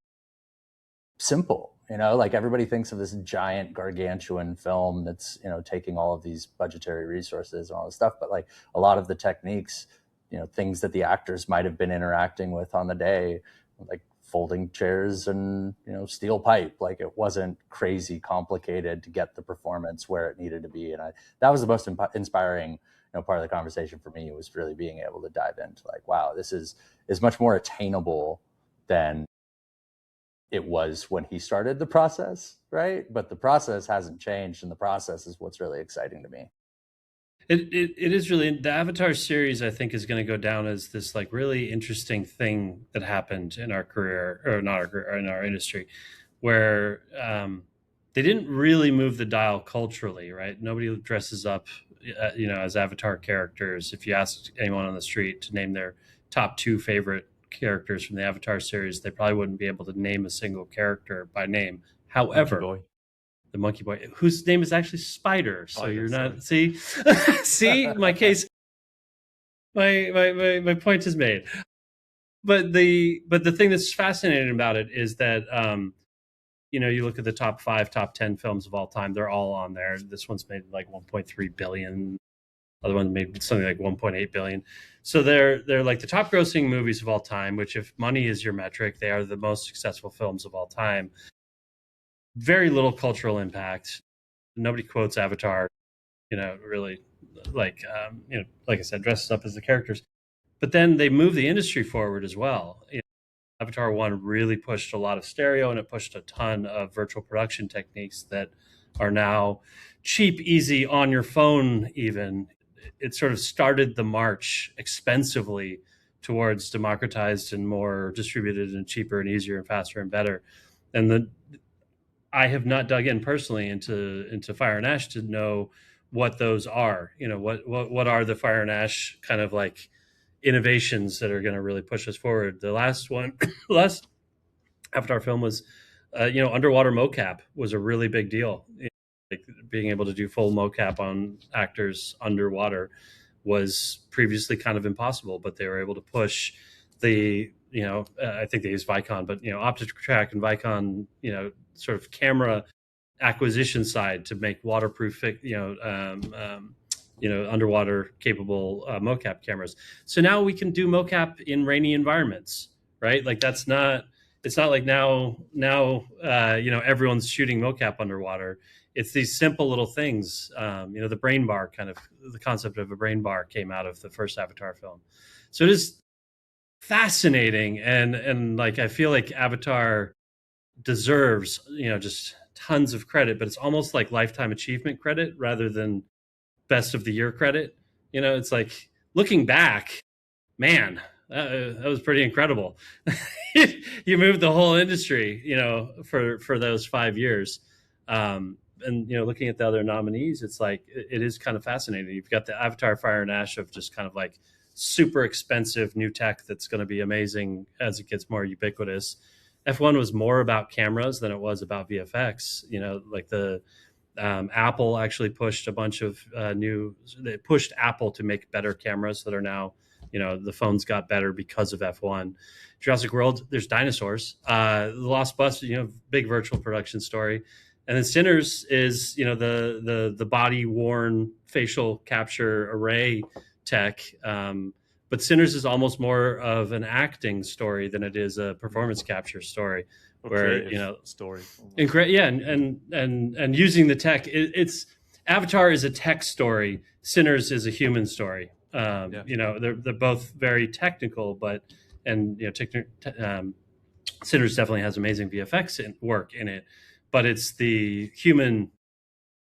simple. Like everybody thinks of this giant gargantuan film that's taking all of these budgetary resources and all this stuff, but like a lot of the techniques, things that the actors might have been interacting with on the day, like folding chairs and steel pipe, like it wasn't crazy complicated to get the performance where it needed to be. And that was the most inspiring part of the conversation for me, was really being able to dive into like, wow, this is much more attainable than it was when he started the process, right? But the process hasn't changed, and the process is what's really exciting to me. It is really, the Avatar series, I think, is going to go down as this like really interesting thing that happened in our career, or not our career, in our industry, where they didn't really move the dial culturally, right? Nobody dresses up, as Avatar characters. If you ask anyone on the street to name their top 2 favorite characters from the Avatar series, they probably wouldn't be able to name a single character by name. However, the Monkey Boy, whose name is actually Spider. So you're not see my case. My point is made. But the thing that's fascinating about it is that you look at the top 5, top 10 films of all time, they're all on there. This one's made like 1.3 billion. Other one made something like 1.8 billion. So they're like the top grossing movies of all time, which, if money is your metric, they are the most successful films of all time. Very little cultural impact. Nobody quotes Avatar, really, like I said, dresses up as the characters. But then they move the industry forward as well. Avatar 1 really pushed a lot of stereo, and it pushed a ton of virtual production techniques that are now cheap, easy on your phone even. It sort of started the march expensively towards democratized and more distributed and cheaper and easier and faster and better. And I have not dug in personally into Fire and Ash to know what those are. What are the Fire and Ash kind of like innovations that are going to really push us forward? The last Avatar film was, underwater mocap was a really big deal. Like being able to do full mocap on actors underwater was previously kind of impossible, but they were able to push the, I think they use Vicon, but, OptiTrack and Vicon, sort of camera acquisition side to make waterproof, underwater capable mocap cameras. So now we can do mocap in rainy environments, right? Like it's not like now, everyone's shooting mocap underwater. It's these simple little things. The brain bar, kind of the concept of a brain bar, came out of the first Avatar film. So it is fascinating. And like, I feel like Avatar deserves, just tons of credit, but it's almost like lifetime achievement credit rather than best of the year credit. It's like looking back, man, that was pretty incredible. You moved the whole industry, for those 5 years. And looking at the other nominees, it's like it is kind of fascinating. You've got the Avatar Fire and Ash of just kind of like super expensive new tech that's going to be amazing as it gets more ubiquitous. F1 was more about cameras than it was about VFX. Like the Apple actually pushed a bunch of they pushed Apple to make better cameras that are now, the phones got better because of F1. Jurassic World, there's dinosaurs. The Lost Bus, big virtual production story. And then Sinners is, the body worn facial capture array tech. But Sinners is almost more of an acting story than it is a performance capture story. Where story. And using the tech, it's Avatar is a tech story. Sinners is a human story. They're both very technical, but Sinners definitely has amazing VFX work in it, but it's the human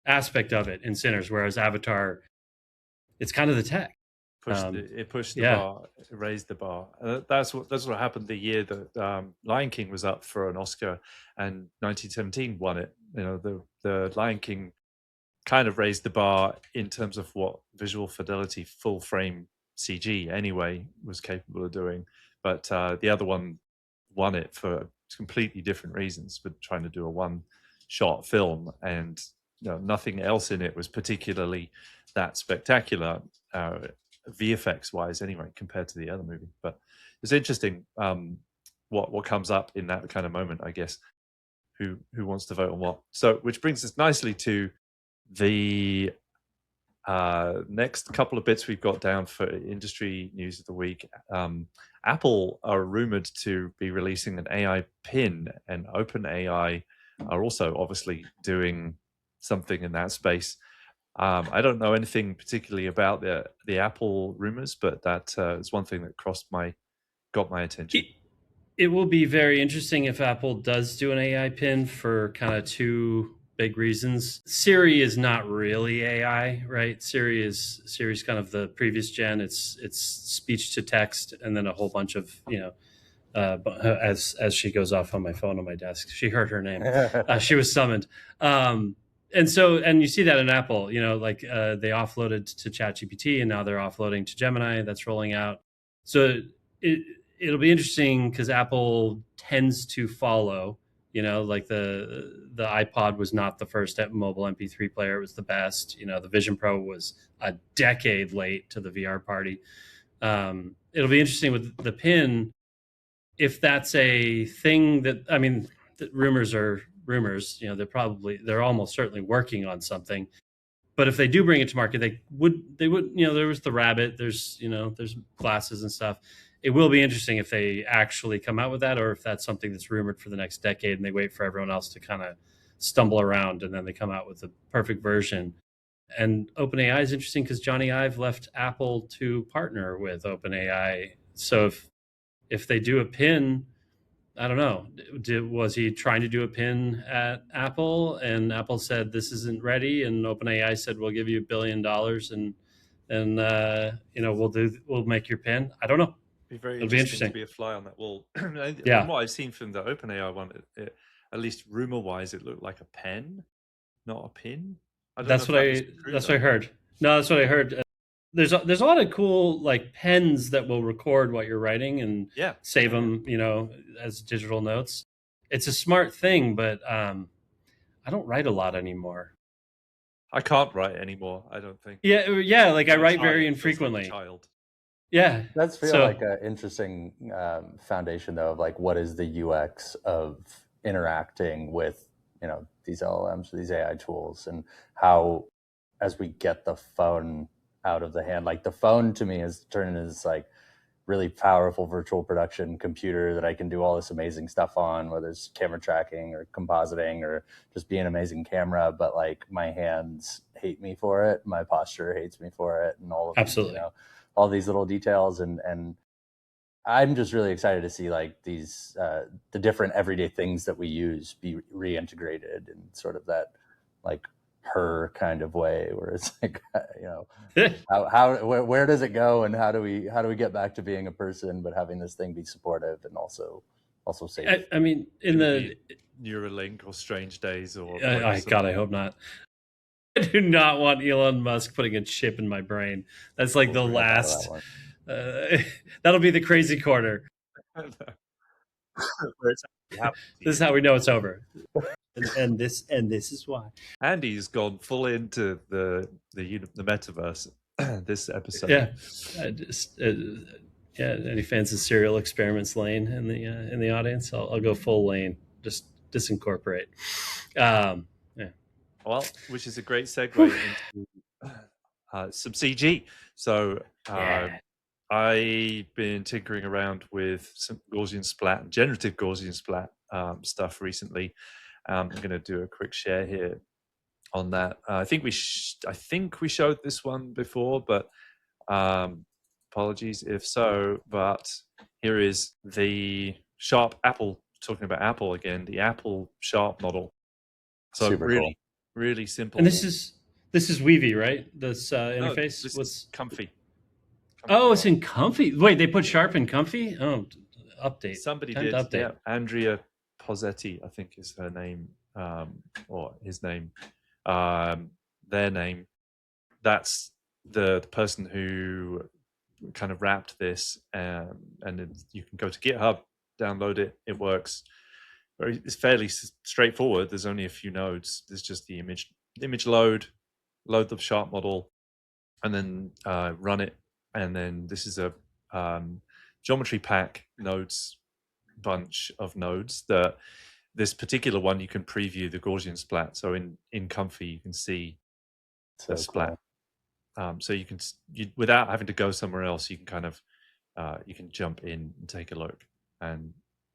aspect of it in Sinners, whereas Avatar, it's kind of the tech. It pushed the bar, it raised the bar. That's what happened the year that Lion King was up for an Oscar, and 1917 won it. The Lion King kind of raised the bar in terms of what visual fidelity, full frame CG anyway was capable of doing. But the other one won it for completely different reasons, for trying to do a one-shot film, and nothing else in it was particularly that spectacular. VFX wise anyway, compared to the other movie. But it's interesting what comes up in that kind of moment, I guess. Who wants to vote on what? So, which brings us nicely to the next couple of bits we've got down for industry news of the week. Apple are rumored to be releasing an AI pin, and OpenAI are also obviously doing something in that space. I don't know anything particularly about the Apple rumors, but that is one thing that got my attention. It will be very interesting if Apple does do an AI pin for kind of two big reasons. Siri is not really AI, right? Siri's kind of the previous gen. It's speech to text, and then a whole bunch of as she goes off on my phone on my desk. She heard her name. She was summoned. And you see that in Apple, they offloaded to ChatGPT, and now they're offloading to Gemini. That's rolling out. So it'll be interesting because Apple tends to follow. Like the iPod was not the first mobile MP3 player; it was the best. The Vision Pro was a decade late to the VR party. It'll be interesting with the pin, if that's a thing that rumors are rumors. They're almost certainly working on something. But if they do bring it to market, they would there was the rabbit, there's glasses and stuff. It will be interesting if they actually come out with that, or if that's something that's rumored for the next decade and they wait for everyone else to kind of stumble around and then they come out with the perfect version. And OpenAI is interesting because Johnny Ive left Apple to partner with OpenAI. So if they do a pin, I don't know. Was he trying to do a pin at Apple, and Apple said this isn't ready, and OpenAI said we'll give you $1 billion and we'll make your pin? I don't know. It'll be interesting to be a fly on that wall. From what I've seen from the OpenAI one, at least rumor wise, it looked like a pen, not a pin. That's what I heard. No, that's what I heard. There's a lot of cool like pens that will record what you're writing and save them, as digital notes. It's a smart thing, but I don't write a lot anymore. I can't write anymore, I don't think. Yeah. Like I write very infrequently. Like a child. Yeah. That's like an interesting foundation, though, of like what is the UX of interacting with these LLMs, these AI tools, and how, as we get the phone out of the hand, like the phone to me is turned into this like really powerful virtual production computer that I can do all this amazing stuff on, whether it's camera tracking or compositing or just be an amazing camera. But like my hands hate me for it, my posture hates me for it, and all of absolutely all these little details. And I'm just really excited to see like these the different everyday things that we use be reintegrated, and sort of that like her kind of way, where it's like, you know, where does it go, and how do we get back to being a person, but having this thing be supportive and also safe. I mean, in the Neuralink or Strange Days or God, I hope not. I do not want Elon Musk putting a chip in my brain. That's like the last. That'll be the crazy corner. This is how we know it's over. And this is why. Andy's gone full into the metaverse this episode. Yeah, any fans of Serial Experiments Lane in the audience? I'll go full Lane. Just disincorporate. Yeah. Well, which is a great segue into some CG. So I've been tinkering around with some Gaussian Splat, generative Gaussian Splat stuff recently. I'm going to do a quick share here on that. I think we showed this one before, but apologies if so. But here is the Sharp Apple, talking about Apple again, the Apple Sharp model. So super really, cool. really simple. And this is Weavy, right? This interface. This is Comfy. Oh, it's in Comfy. Wait, they put Sharp in Comfy? Oh, update. Somebody did. Update. Yeah, Andrea Pozzetti, I think is her name, or his name, their name. That's the person who kind of wrapped this, and you can go to GitHub, download it. It works. It's fairly straightforward. There's only a few nodes. There's just the image load the Sharp model, and then run it. And then this is a geometry pack nodes bunch of nodes. This particular one, you can preview the Gaussian Splat. So in Comfy, you can see the Splat. Cool. So you can, without having to go somewhere else, you can kind of you can jump in and take a look. And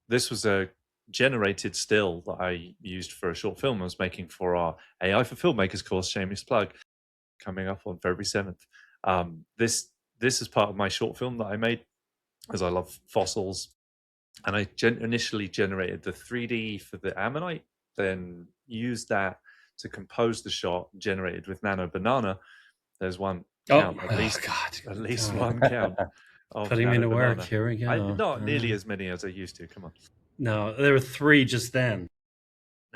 this was a generated still that I used for a short film I was making for our AI for Filmmakers course, shameless plug, coming up on February 7th. This is part of my short film that I made, because I love fossils. And I initially generated the 3D for the ammonite, then used that to compose the shot generated with Nano Banana. There's one count, at least one count. Putting me to work. Here we go. Not nearly as many as I used to. Come on. No, there were 3 just then.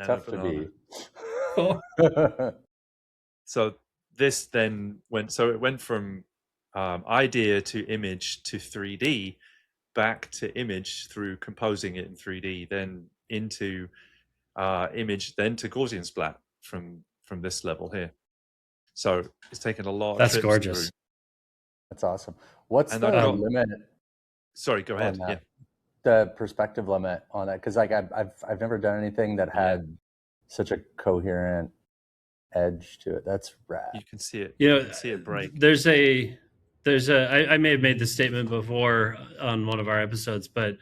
Tough to be. So this then went from idea to image to 3D, back to image through composing it in 3D, then into image, then to Gaussian Splat from this level here. So it's taken a lot. That's gorgeous. Through. That's awesome. What's the limit? Sorry, go ahead. Yeah. The perspective limit on that, because like I've never done anything that had such a coherent edge to it. That's rad. You can see it. You can see it break. I may have made this statement before on one of our episodes, but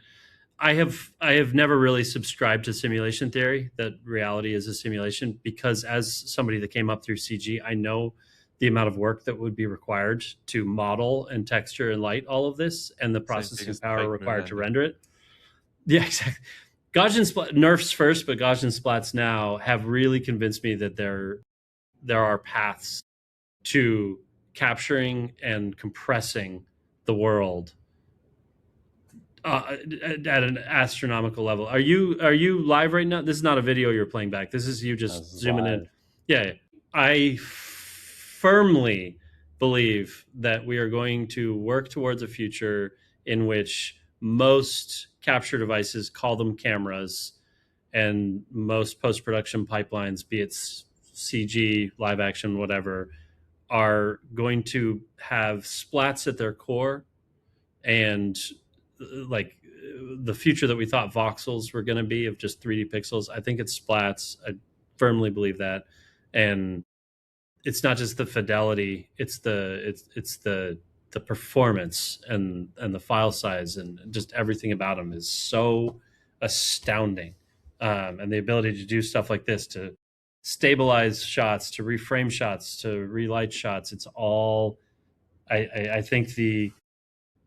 I have never really subscribed to simulation theory, that reality is a simulation, because as somebody that came up through CG, I know the amount of work that would be required to model and texture and light all of this, and the processing power required to render it. Yeah, exactly. Gaussian Splat, nerfs first, but Gaussian Splats now have really convinced me that there are paths to capturing and compressing the world at an astronomical level. Are you live right now? This is not a video you're playing back. This is you just zooming in. Yeah, I firmly believe that we are going to work towards a future in which most capture devices, call them cameras, and most post-production pipelines, be it CG, live action, whatever, are going to have splats at their core. And like the future that we thought voxels were going to be, of just 3D pixels, I think it's splats. I firmly believe that. And it's not just the fidelity, it's the performance and the file size, and just everything about them is so astounding. And the ability to do stuff like this, to stabilize shots, to reframe shots, to relight shots, it's all, I think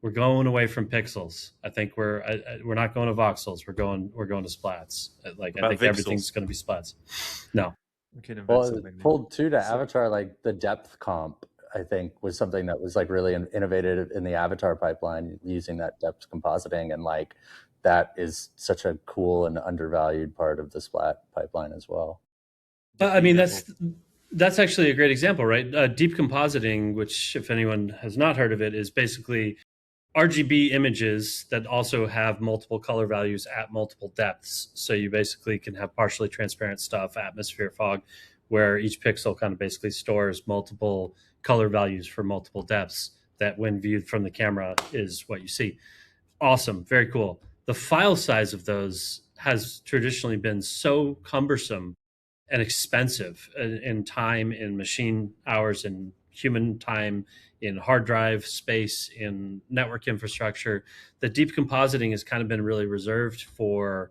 we're going away from pixels. I think we're not going to voxels. We're going to splats. Like, I think everything's going to be splats. No. We can invent Well, something new. pulled too to So- Avatar, like the depth comp, I think was something that was like really innovative in the Avatar pipeline, using that depth compositing, and like that is such a cool and undervalued part of the Splat pipeline as well. I mean, that's actually a great example, right? Deep compositing, which if anyone has not heard of it, is basically RGB images that also have multiple color values at multiple depths. So you basically can have partially transparent stuff, atmosphere, fog, where each pixel kind of basically stores multiple color values for multiple depths that when viewed from the camera is what you see. Awesome. Very cool. The file size of those has traditionally been so cumbersome and expensive in time, in machine hours, in human time, in hard drive space, in network infrastructure. The deep compositing has kind of been really reserved for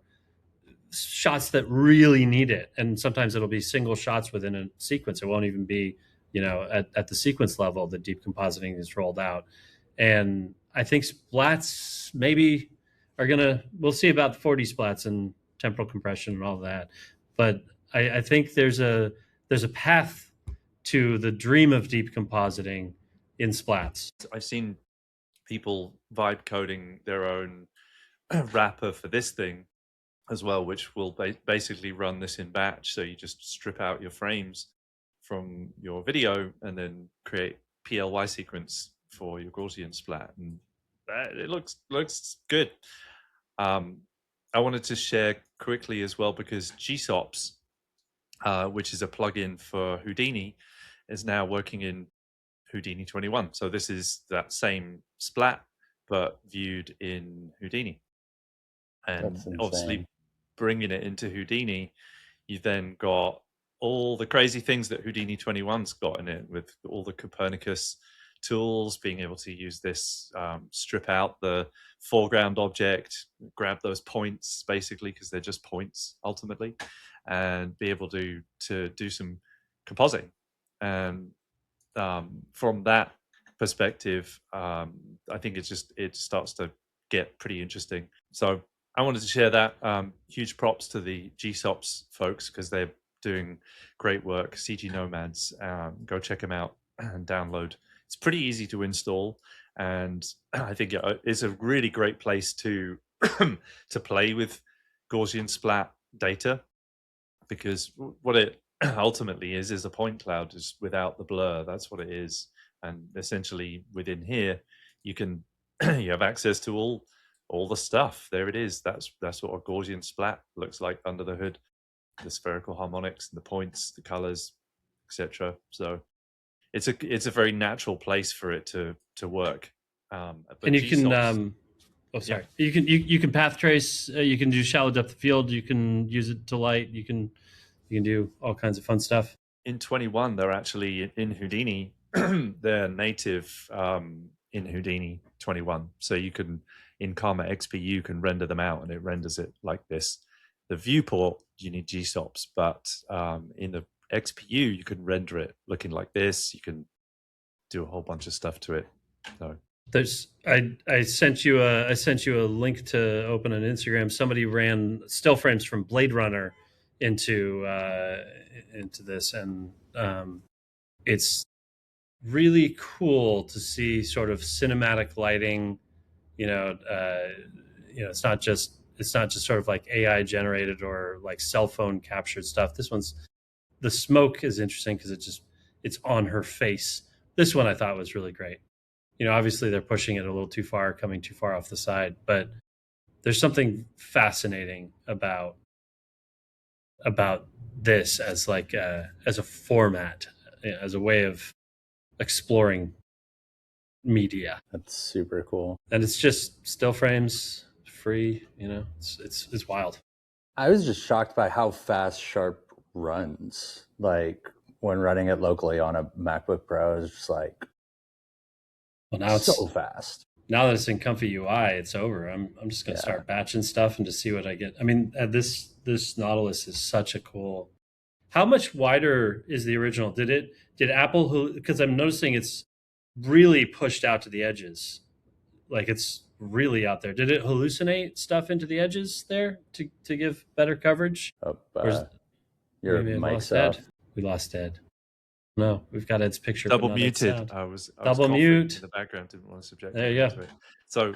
shots that really need it. And sometimes it'll be single shots within a sequence. It won't even be, at the sequence level, the deep compositing is rolled out. And I think splats maybe we'll see about 40 splats and temporal compression and all that. But I think there's a path to the dream of deep compositing in splats. I've seen people vibe coding their own wrapper for this thing as well, which will basically run this in batch. So you just strip out your frames from your video and then create PLY sequence for your Gaussian splat, and it looks good. I wanted to share quickly as well because GSOPS, which is a plugin for Houdini, is now working in Houdini 21. So this is that same splat, but viewed in Houdini. And obviously bringing it into Houdini, you then got all the crazy things that Houdini 21's got in it, with all the Copernicus tools, being able to use this, strip out the foreground object, grab those points basically, because they're just points ultimately, and be able to do some compositing. And from that perspective, I think it starts to get pretty interesting. So I wanted to share that. Huge props to the GSOPS folks because they're doing great work. CG Nomads, go check them out and download. It's pretty easy to install, and I think it's a really great place to to play with Gaussian splat data, because what it ultimately is a point cloud just without the blur. That's what it is. And essentially within here, you can you have access to all the stuff. There it is. That's what a Gaussian splat looks like under the hood. The spherical harmonics, the points, the colors, etc. So it's a very natural place for it to work. And you can you can path trace. You can do shallow depth of field. You can use it to light. You can do all kinds of fun stuff. In 21, they're actually in Houdini. They're native in Houdini 21. So you can, in Karma XP, you can render them out and it renders it like this. The viewport, you need GSOPS, but in the XPU, you can render it looking like this. You can do a whole bunch of stuff to it. So I sent you a link to open on Instagram. Somebody ran still frames from Blade Runner into this, and it's really cool to see sort of cinematic lighting. It's not just sort of like AI generated or like cell phone captured stuff. The smoke is interesting because it's on her face. This one I thought was really great. Obviously they're pushing it a little too far, coming too far off the side, but there's something fascinating about this as like as a format, as a way of exploring media. That's super cool. And it's just still frames, free. It's wild. I was just shocked by how fast Sharp runs. Like when running it locally on a MacBook Pro, is just like, well, now it's so fast. Now that it's in Comfy UI, it's over. I'm just going to start batching stuff and just see what I get. I mean, this Nautilus is such a cool. How much wider is the original? Did Apple, because I'm noticing it's really pushed out to the edges, like it's really out there. Did it hallucinate stuff into the edges there to give better coverage? Your mic's off. We lost Ed. No, we've got Ed's picture. Double but not Ed's muted. sound. I was Double coughing mute. in the background. Didn't want to subject There you anyone go. to it. So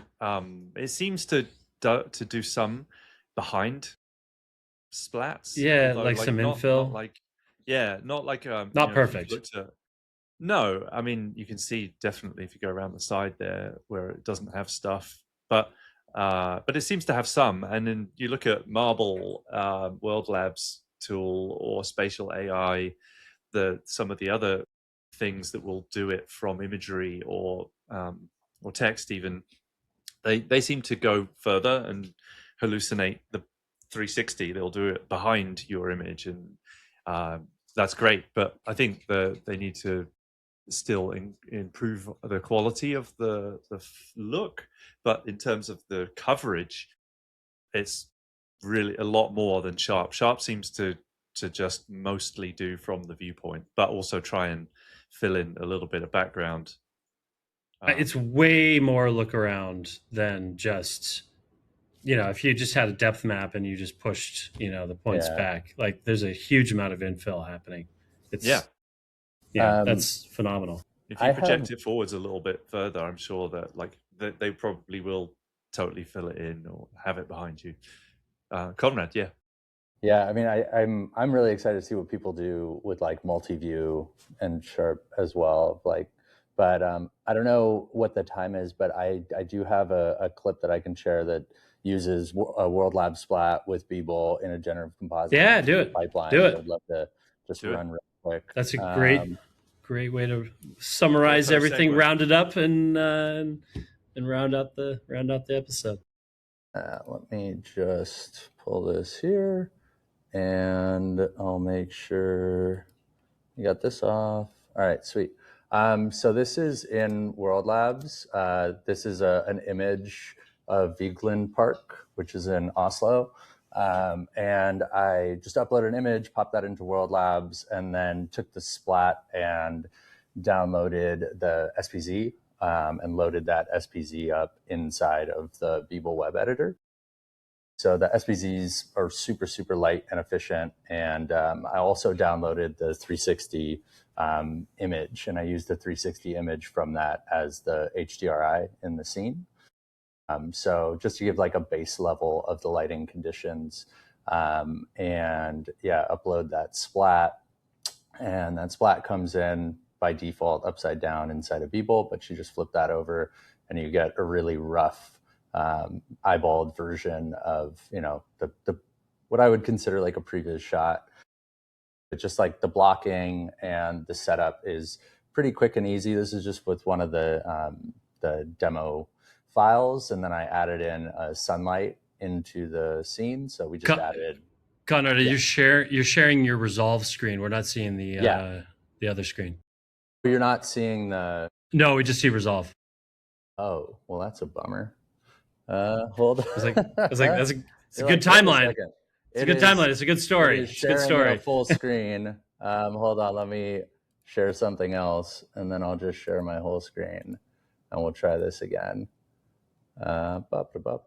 it seems to do some behind splats. Yeah, although, like some not infill. like not like Not you know, if you've perfect. looked at- no, I mean you can see definitely if you go around the side there where it doesn't have stuff, but it seems to have some. And then you look at Marble, World Labs tool, or Spatial AI, some of the other things that will do it from imagery or text even. They seem to go further and hallucinate the 360. They'll do it behind your image, and that's great. But I think they need to still improve the quality of the look. But in terms of the coverage, it's really a lot more than Sharp. Sharp seems to just mostly do from the viewpoint, but also try and fill in a little bit of background. It's way more look around than just, if you just had a depth map and you just pushed, the points back. Like there's a huge amount of infill happening. Yeah, that's phenomenal. If you project it forwards a little bit further, I'm sure that they probably will totally fill it in or have it behind you. Conrad, yeah. Yeah, I mean, I'm really excited to see what people do with like multi-view and Sharp as well. But I don't know what the time is, but I do have a clip that I can share that uses a World Lab Splat with Beeble in a generative composite. Yeah, do it. Pipeline. Do it. I'd love to just run real quick. That's a great way to summarize everything, round it up, and round out the episode. Let me just pull this here, and I'll make sure you got this off. All right, sweet. So this is in World Labs. This is an image of Vigeland Park, which is in Oslo. And I just uploaded an image, popped that into World Labs, and then took the Splat and downloaded the SPZ and loaded that SPZ up inside of the Beble web editor. So the SPZs are super, super light and efficient. And I also downloaded the 360 image, and I used the 360 image from that as the HDRI in the scene. So just to give like a base level of the lighting conditions, and upload that Splat. And that Splat comes in by default upside down inside of Beeble, but you just flip that over and you get a really rough eyeballed version of the what I would consider like a Previs shot. But just like the blocking and the setup is pretty quick and easy. This is just with one of the demo files, and then I added in sunlight into the scene. So we just added. Conrad, you're sharing your Resolve screen. We're not seeing the other screen. You're not seeing the. No, we just see Resolve. Oh, well, that's a bummer. Hold on. It's a good timeline. It's a good timeline. It's a good story. It's a good story. Full screen. Hold on. Let me share something else, and then I'll just share my whole screen, and we'll try this again.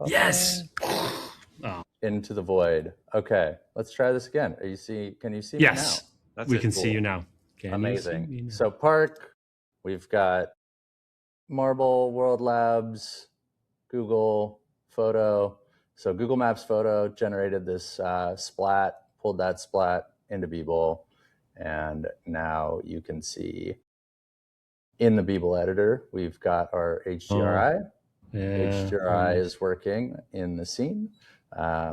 Yes. Into the void. Okay, let's try this again. Can you see me now? Yes, we can see you now. Amazing. So Park, we've got Marble, World Labs, Google Photo. So Google Maps Photo generated this Splat, pulled that Splat into Beeble, and now you can see in the Beeble editor, we've got our HDRI. HDRI is working in the scene.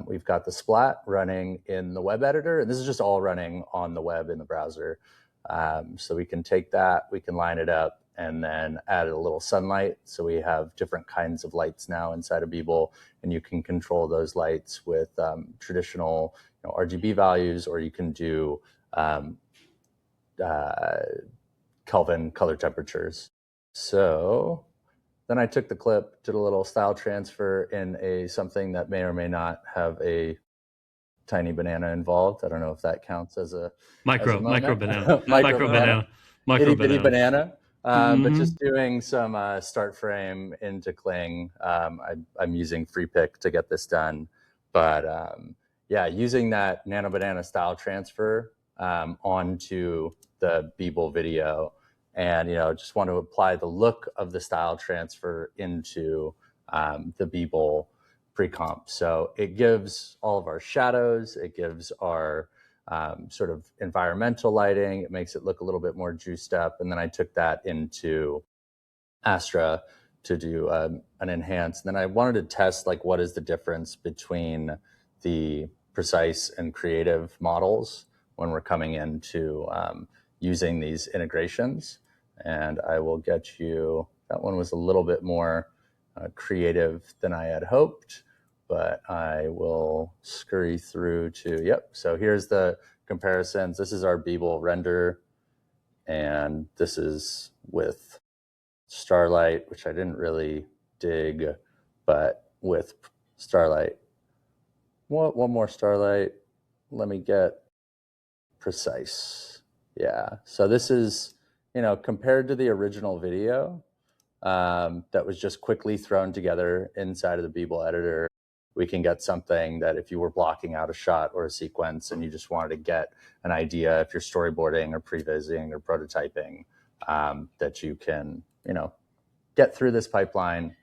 We've got the Splat running in the web editor, and this is just all running on the web in the browser. So we can take that, we can line it up, and then add a little sunlight. So we have different kinds of lights now inside of Beeble, and you can control those lights with traditional RGB values, or you can do Kelvin color temperatures. So then I took the clip, did a little style transfer in something that may or may not have a tiny banana involved. I don't know if that counts as a micro banana. Itty bitty banana. But just doing some start frame into Kling. I'm using FreePick to get this done. But using that Nano Banana style transfer onto the Beeble video, and just want to apply the look of the style transfer into the Beeble pre-comp. So it gives all of our shadows, it gives our sort of environmental lighting, it makes it look a little bit more juiced up. And then I took that into Astra to do an enhance. And then I wanted to test like what is the difference between the precise and creative models when we're coming into using these integrations. And I will get you, that one was a little bit more creative than I had hoped, but I will scurry through to, yep. So here's the comparisons. This is our Beeble render, and this is with Starlight, which I didn't really dig, but with Starlight. One more Starlight. Let me get precise. Yeah. So this is, compared to the original video that was just quickly thrown together inside of the Beeble editor, we can get something that if you were blocking out a shot or a sequence and you just wanted to get an idea, if you're storyboarding or prevising or prototyping, that you can, get through this pipeline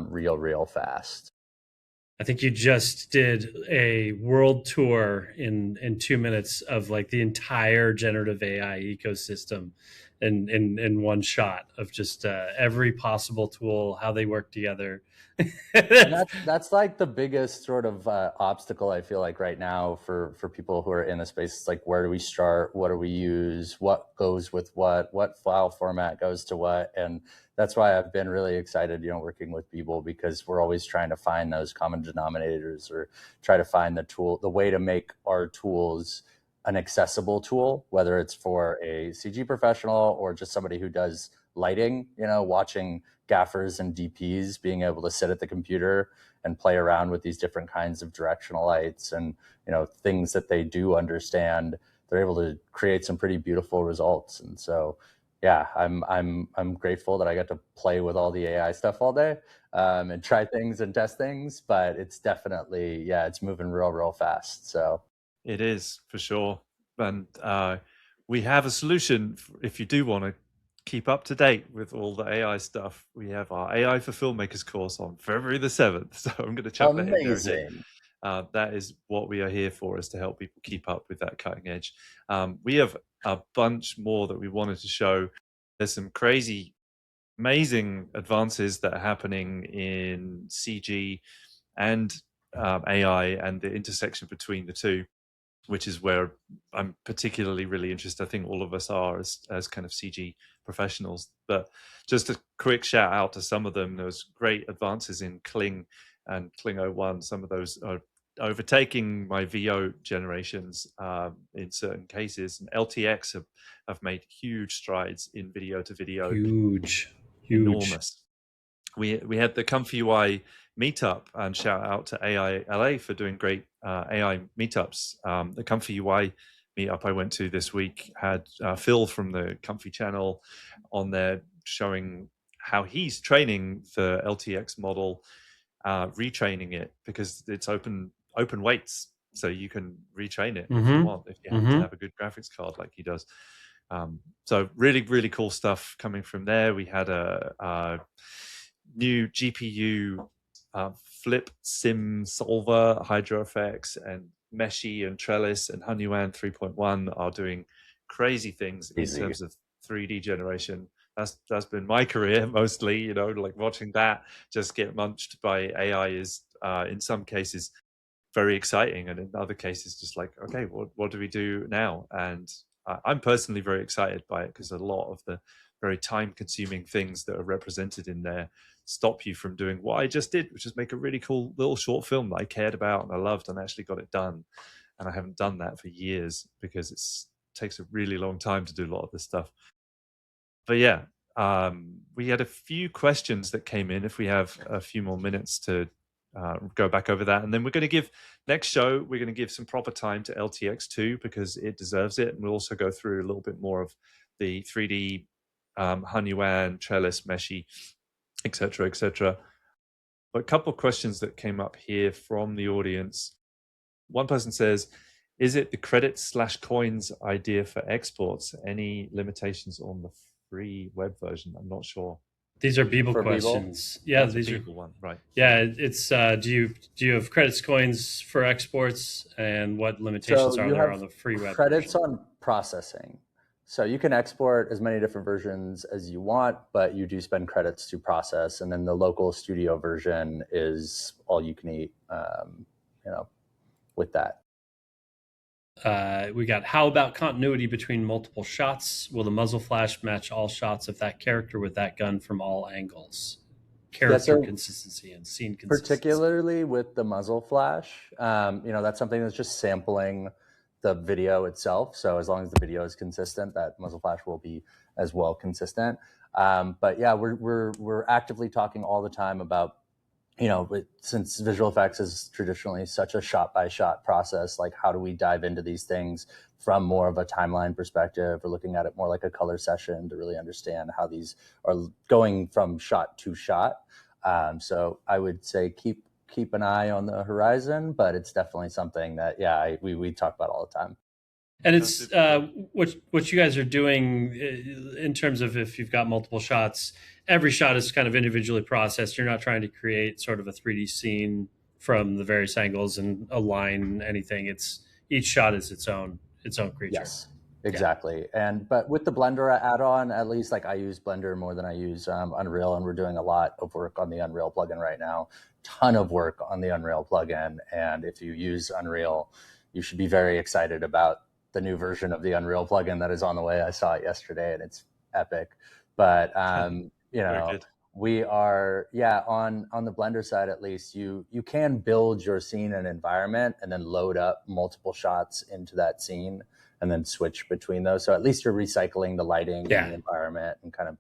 real fast. I think you just did a world tour in 2 minutes of like the entire generative AI ecosystem in one shot of just every possible tool, how they work together. And that's like the biggest sort of obstacle I feel like right now for people who are in the space. It's like, where do we start? What do we use? What goes with what file format goes to what? And that's why I've been really excited, working with Beeble, because we're always trying to find those common denominators or try to find the way to make our tools an accessible tool, whether it's for a CG professional or just somebody who does lighting, watching gaffers and DPs being able to sit at the computer and play around with these different kinds of directional lights and, things that they do understand. They're able to create some pretty beautiful results. And so, yeah, I'm grateful that I got to play with all the AI stuff all day and try things and test things, but it's definitely, it's moving real fast. So it is for sure. And we have a solution if you do want to keep up to date with all the AI stuff. We have our AI for Filmmakers course on February the 7th. So I'm going to chuck that in there again. That is what we are here for, is to help people keep up with that cutting edge. We have a bunch more that we wanted to show. There's some crazy, amazing advances that are happening in CG and AI and the intersection between the two, which is where I'm particularly really interested. I think all of us are as kind of CG professionals. But just a quick shout out to some of them. There was great advances in Kling and Kling 01. Some of those are overtaking my VO generations in certain cases. And LTX have made huge strides in video to video. Huge. Enormous. We had the Comfy UI meetup, and shout out to AI LA for doing great AI meetups. The Comfy UI meetup I went to this week had Phil from the Comfy channel on there showing how he's training the LTX model, retraining it, because it's open weights, so you can retrain it if you want, if you happen to have a good graphics card like he does. So really cool stuff coming from there. We had a new GPU flip sim solver, HydroFX, and Meshi and Trellis and Hunyuan 3.1 are doing crazy things in terms of 3D generation. That's been my career mostly, like watching that just get munched by AI is in some cases very exciting, and in other cases just like, okay, what do we do now? And I'm personally very excited by it, because a lot of the very time-consuming things that are represented in there stop you from doing what I just did, which is make a really cool little short film that I cared about and I loved and actually got it done. And I haven't done that for years because it takes a really long time to do a lot of this stuff. But yeah, we had a few questions that came in. If we have a few more minutes to go back over that, and then we're going to give next show, we're going to give some proper time to LTX2 because it deserves it, and we'll also go through a little bit more of the 3D Hunyuan, Trellis, Meshi, etc. But a couple of questions that came up here from the audience. One person says, Is it the credits/coins idea for exports? Any limitations on the free web version? I'm not sure. These are Beeble For Beeble? questions. Yeah, That's a these are. Beeble one, right? Yeah, it's do you have credits coins for exports, and what limitations So are you there have on the free web credits version? on processing. So you can export as many different versions as you want, but you do spend credits to process. And then the local studio version is all you can eat, with that. We got, how about continuity between multiple shots? Will the muzzle flash match all shots of that character with that gun from all angles? Character consistency and scene consistency. Particularly with the muzzle flash, that's something that's just sampling the video itself. So as long as the video is consistent, that muzzle flash will be as well consistent. But yeah, we're actively talking all the time about, since visual effects is traditionally such a shot by shot process, like how do we dive into these things from more of a timeline perspective, or looking at it more like a color session to really understand how these are going from shot to shot. So I would say keep an eye on the horizon, but it's definitely something that, we talk about all the time. And it's what you guys are doing in terms of, if you've got multiple shots, every shot is kind of individually processed. You're not trying to create sort of a 3D scene from the various angles and align anything. It's each shot is its own creature. Yes, exactly. But with the Blender add-on, at least, like, I use Blender more than I use Unreal, and we're doing a lot of work on the Unreal plugin right now. Ton of work on the Unreal plugin, and if you use Unreal, you should be very excited about the new version of the Unreal plugin that is on the way. I saw it yesterday, and it's epic. But we are, on the Blender side, at least, you can build your scene and environment and then load up multiple shots into that scene and then switch between those. So at least you're recycling the lighting and the environment, and kind of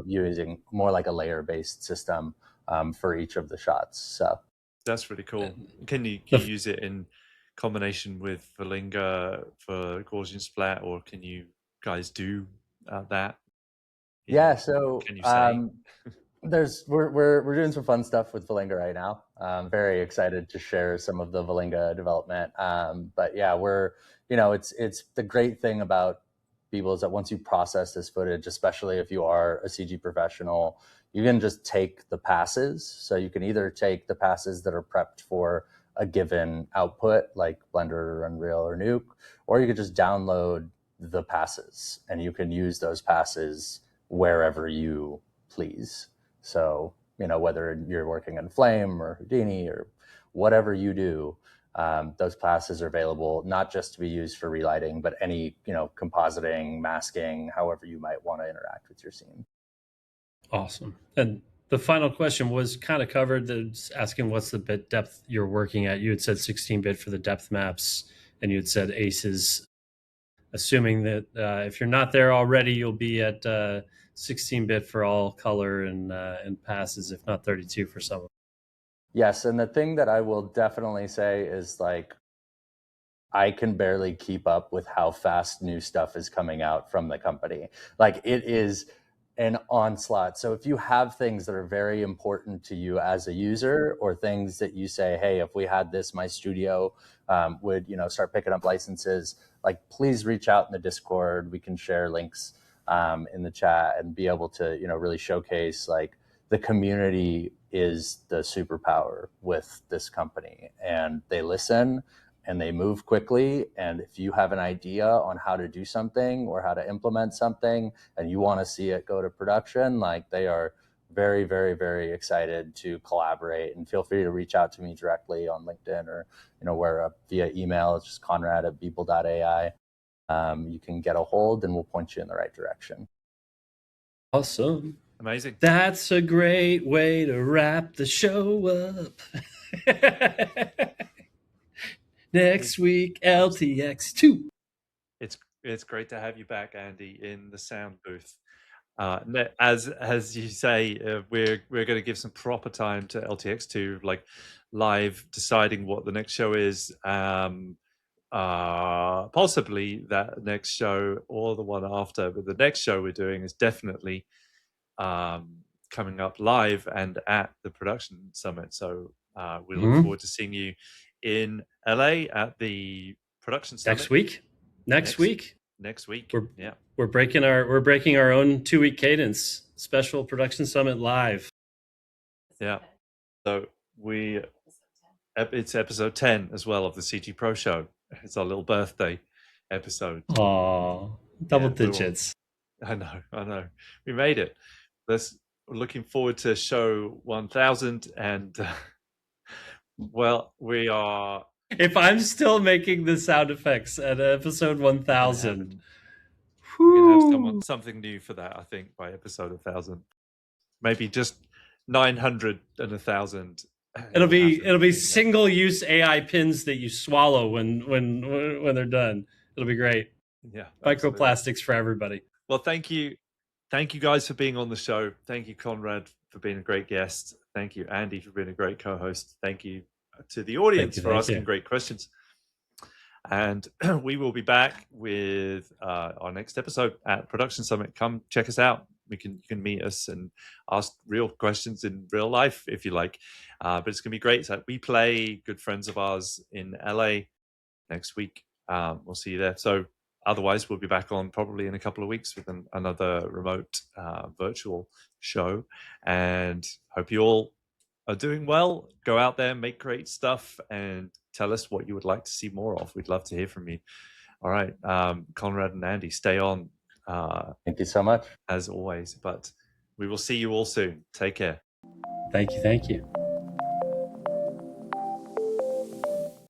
using more like a layer-based system for each of the shots. So that's really cool. Can you use it in combination with Verlinga for Gaussian Splat, or can you guys do that? So can you say? we're doing some fun stuff with Verlinga right now. I'm very excited to share some of the Verlinga development. But yeah, it's the great thing about Beeble is that once you process this footage, especially if you are a CG professional, you can just take the passes. So you can either take the passes that are prepped for a given output, like Blender or Unreal or Nuke, or you could just download the passes, and you can use those passes wherever you please. So, whether you're working in Flame or Houdini or whatever you do, those passes are available not just to be used for relighting, but any, compositing, masking, however you might want to interact with your scene. Awesome. And the final question was kind of covered. That's asking what's the bit depth you're working at. You had said 16-bit for the depth maps, and you had said aces. Assuming that if you're not there already, you'll be at 16-bit for all color and passes, if not 32 for some of them. Yes, and the thing that I will definitely say is, like, I can barely keep up with how fast new stuff is coming out from the company. Like, it is an onslaught. So if you have things that are very important to you as a user, or things that you say, hey, if we had this, my studio would, start picking up licenses, like, please reach out in the Discord. We can share links in the chat and be able to, really showcase, like, the community is the superpower with this company, and they listen and they move quickly. And if you have an idea on how to do something or how to implement something and you want to see it go to production, like, they are very, very, very excited to collaborate. And feel free to reach out to me directly on LinkedIn, or, via email. It's just conrad@beable.ai. You can get a hold and we'll point you in the right direction. Awesome. Amazing. That's a great way to wrap the show up. Next week, LTX2. It's great to have you back, Andy, in the sound booth. As you say, we're going to give some proper time to LTX2, like live deciding what the next show is. Possibly that next show or the one after, but the next show we're doing is definitely coming up live and at the production summit. So we look forward to seeing you in LA at the Production Summit. Next week. Next week. Next week. We're breaking our own 2-week cadence. Special Production Summit live. Yeah. So it's episode 10 as well of the CG Pro Show. It's our little birthday episode. Oh, double digits. I know. We made it. We're looking forward to show 1000 and well, we are. If I'm still making the sound effects at episode 1000, we're gonna have something new for that. I think by episode 1000, maybe just 900 and 1000. It'll be single use AI pins that you swallow when they're done. It'll be great. Yeah, microplastics for everybody. Well, thank you guys for being on the show. Thank you, Conrad, for being a great guest. Thank you, Andy, for being a great co-host. Thank you to the audience for asking great questions. And we will be back with our next episode at Production Summit. Come check us out. You can meet us and ask real questions in real life if you like. But it's going to be great. So we play good friends of ours in LA next week. We'll see you there. So otherwise, we'll be back on probably in a couple of weeks with another remote virtual show. And hope you all are doing well. Go out there, make great stuff, and tell us what you would like to see more of. We'd love to hear from you. All right, Conrad and Andy, stay on. Thank you so much. As always, but we will see you all soon. Take care. Thank you.